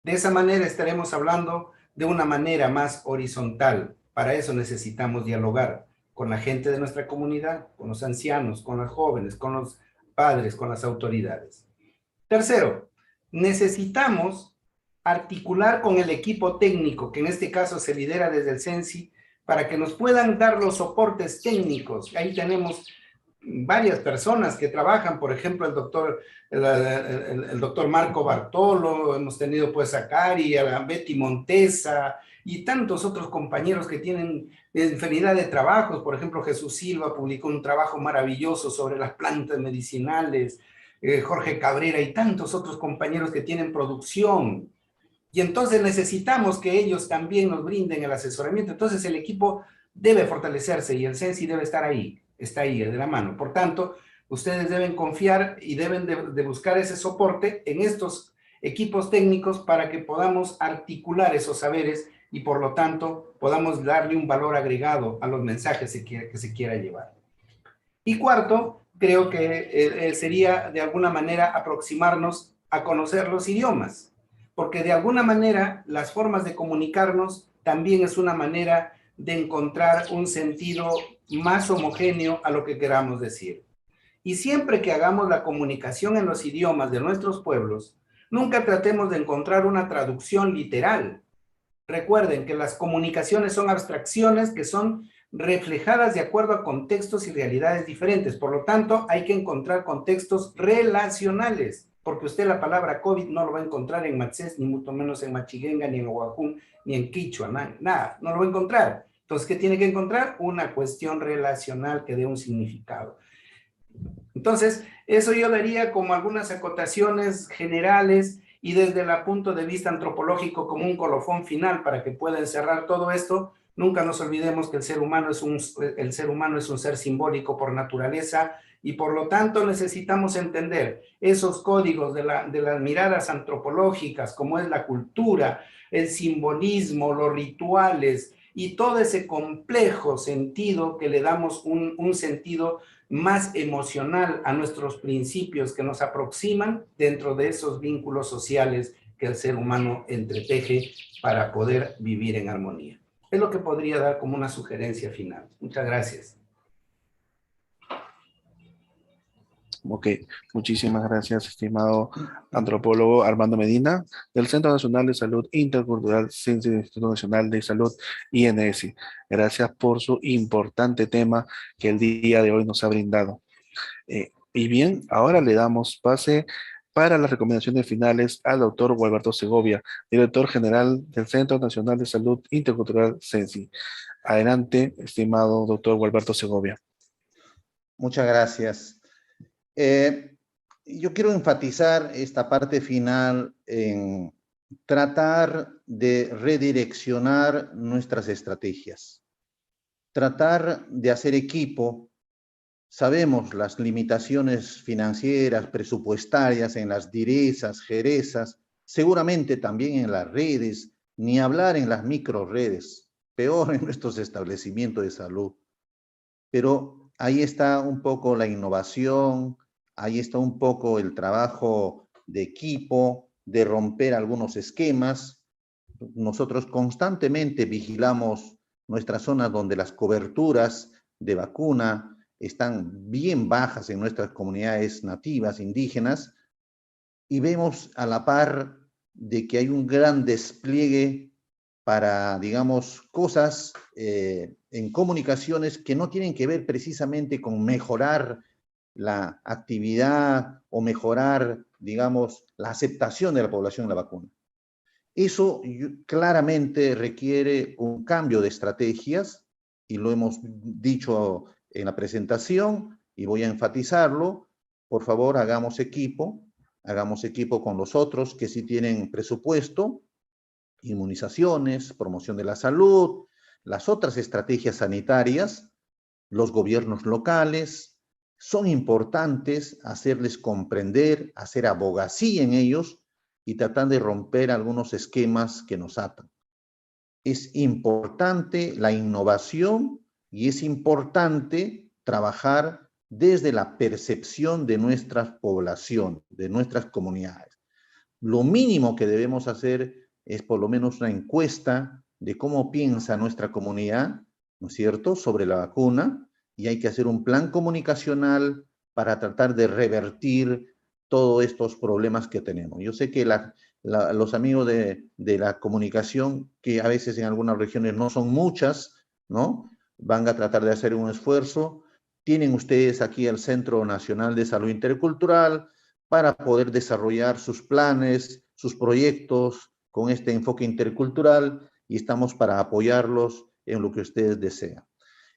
De esa manera estaremos hablando de una manera más horizontal. Para eso necesitamos dialogar con la gente de nuestra comunidad, con los ancianos, con los jóvenes, con los padres, con las autoridades. Tercero, necesitamos articular con el equipo técnico, que en este caso se lidera desde el CENSI, para que nos puedan dar los soportes técnicos. Ahí tenemos varias personas que trabajan, por ejemplo, el doctor Marco Bartolo, hemos tenido pues a Cari, a Betty Montesa, y tantos otros compañeros que tienen infinidad de trabajos. Por ejemplo, Jesús Silva publicó un trabajo maravilloso sobre las plantas medicinales, Jorge Cabrera y tantos otros compañeros que tienen producción. Y entonces necesitamos que ellos también nos brinden el asesoramiento. Entonces el equipo debe fortalecerse y el CENSI debe estar ahí, está ahí de la mano. Por tanto, ustedes deben confiar y deben de buscar ese soporte en estos equipos técnicos para que podamos articular esos saberes y por lo tanto podamos darle un valor agregado a los mensajes que se quiera llevar. Y cuarto, creo que sería de alguna manera aproximarnos a conocer los idiomas, porque de alguna manera las formas de comunicarnos también es una manera de encontrar un sentido más homogéneo a lo que queramos decir. Y siempre que hagamos la comunicación en los idiomas de nuestros pueblos, nunca tratemos de encontrar una traducción literal. Recuerden que las comunicaciones son abstracciones que son reflejadas de acuerdo a contextos y realidades diferentes. Por lo tanto, hay que encontrar contextos relacionales porque usted la palabra COVID no lo va a encontrar en Matsés, ni mucho menos en Machiguenga, ni en Oaxum, ni en Quichua, nada, no lo va a encontrar. Entonces, ¿qué tiene que encontrar? Una cuestión relacional que dé un significado. Entonces, eso yo daría como algunas acotaciones generales y desde el punto de vista antropológico como un colofón final para que pueda encerrar todo esto. Nunca nos olvidemos que el ser humano es un ser simbólico por naturaleza y por lo tanto necesitamos entender esos códigos de las miradas antropológicas como es la cultura, el simbolismo, los rituales y todo ese complejo sentido que le damos un sentido más emocional a nuestros principios que nos aproximan dentro de esos vínculos sociales que el ser humano entreteje para poder vivir en armonía. Es lo que podría dar como una sugerencia final. Muchas gracias. Ok, muchísimas gracias, estimado antropólogo Armando Medina, del Centro Nacional de Salud Intercultural CENSI del Instituto Nacional de Salud, INS. Gracias por su importante tema que el día de hoy nos ha brindado. Y bien, ahora le damos pase para las recomendaciones finales al doctor Gualberto Segovia, director general del Centro Nacional de Salud Intercultural CENSI. Adelante, estimado doctor Gualberto Segovia. Muchas gracias. Yo quiero enfatizar esta parte final en tratar de redireccionar nuestras estrategias, tratar de hacer equipo. Sabemos las limitaciones financieras, presupuestarias en las direzas, jerezas, seguramente también en las redes, ni hablar en las microredes, peor en nuestros establecimientos de salud. Pero ahí está un poco la innovación, ahí está un poco el trabajo de equipo, de romper algunos esquemas. Nosotros constantemente vigilamos nuestras zonas donde las coberturas de vacuna están bien bajas en nuestras comunidades nativas, indígenas, y vemos a la par de que hay un gran despliegue para, digamos, cosas en comunicaciones que no tienen que ver precisamente con mejorar la actividad o mejorar, digamos, la aceptación de la población de la vacuna. Eso claramente requiere un cambio de estrategias y lo hemos dicho en la presentación y voy a enfatizarlo. Por favor, hagamos equipo con los otros que sí tienen presupuesto, inmunizaciones, promoción de la salud, las otras estrategias sanitarias, los gobiernos locales. Son importantes hacerles comprender, hacer abogacía en ellos y tratar de romper algunos esquemas que nos atan. Es importante la innovación y es importante trabajar desde la percepción de nuestra población, de nuestras comunidades. Lo mínimo que debemos hacer es por lo menos una encuesta de cómo piensa nuestra comunidad, ¿no es cierto?, sobre la vacuna, y hay que hacer un plan comunicacional para tratar de revertir todos estos problemas que tenemos. Yo sé que los amigos de la comunicación, que a veces en algunas regiones no son muchas, ¿no?, van a tratar de hacer un esfuerzo. Tienen ustedes aquí el Centro Nacional de Salud Intercultural para poder desarrollar sus planes, sus proyectos con este enfoque intercultural y estamos para apoyarlos en lo que ustedes desean.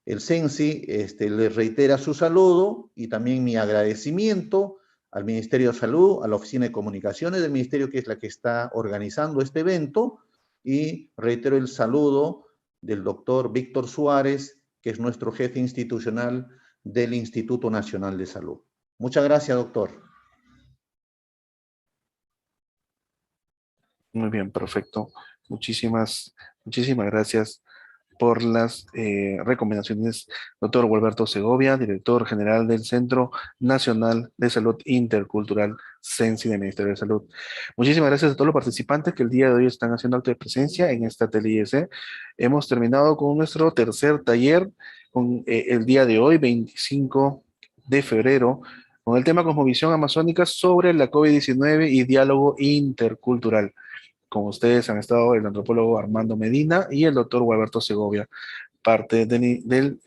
El CENSI les reitera su saludo y también mi agradecimiento al Ministerio de Salud, a la Oficina de Comunicaciones del Ministerio, que es la que está organizando este evento, y reitero el saludo del doctor Víctor Suárez, que es nuestro jefe institucional del Instituto Nacional de Salud. Muchas gracias, doctor. Muy bien, perfecto. Muchísimas gracias por las recomendaciones, doctor Gualberto Segovia, director general del Centro Nacional de Salud Intercultural, CENSI del Ministerio de Salud. Muchísimas gracias a todos los participantes que el día de hoy están haciendo acto de presencia en esta TLIS. Hemos terminado con nuestro tercer taller, con el día de hoy, 25 de febrero, con el tema Cosmovisión Amazónica sobre la COVID-19 y diálogo intercultural. Con ustedes han estado el antropólogo Armando Medina y el doctor Gualberto Segovia, parte del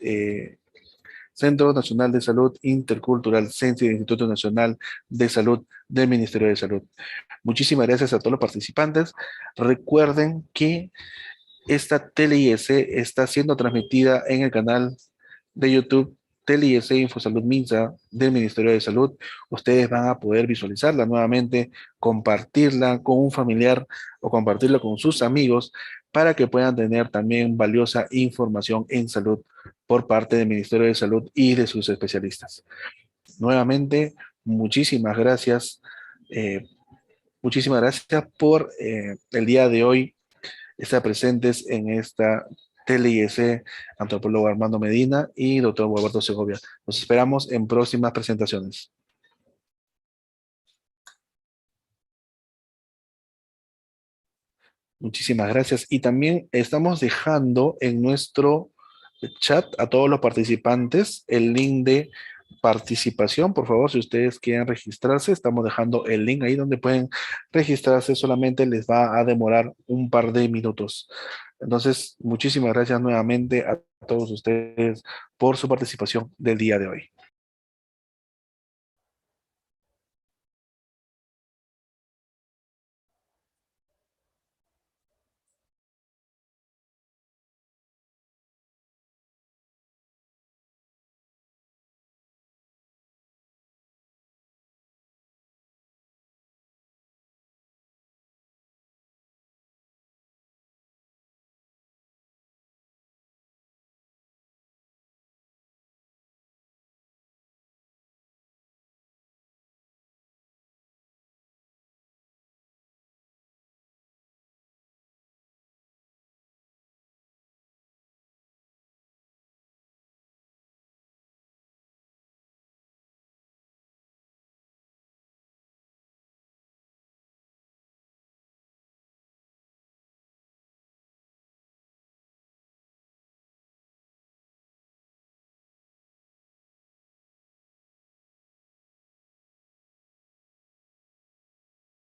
Centro Nacional de Salud Intercultural, CENSI, del Instituto Nacional de Salud del Ministerio de Salud. Muchísimas gracias a todos los participantes. Recuerden que esta TLIS está siendo transmitida en el canal de YouTube TLIS Infosalud Minsa del Ministerio de Salud. Ustedes van a poder visualizarla nuevamente, compartirla con un familiar o compartirla con sus amigos para que puedan tener también valiosa información en salud por parte del Ministerio de Salud y de sus especialistas. Nuevamente, muchísimas gracias. Muchísimas gracias por el día de hoy estar presentes en esta TLIS, antropólogo Armando Medina y doctor Gualberto Segovia. Nos esperamos en próximas presentaciones. Muchísimas gracias. Y también estamos dejando en nuestro chat a todos los participantes el link de participación. Por favor, si ustedes quieren registrarse, estamos dejando el link ahí donde pueden registrarse. Solamente les va a demorar un par de minutos. Entonces, muchísimas gracias nuevamente a todos ustedes por su participación del día de hoy.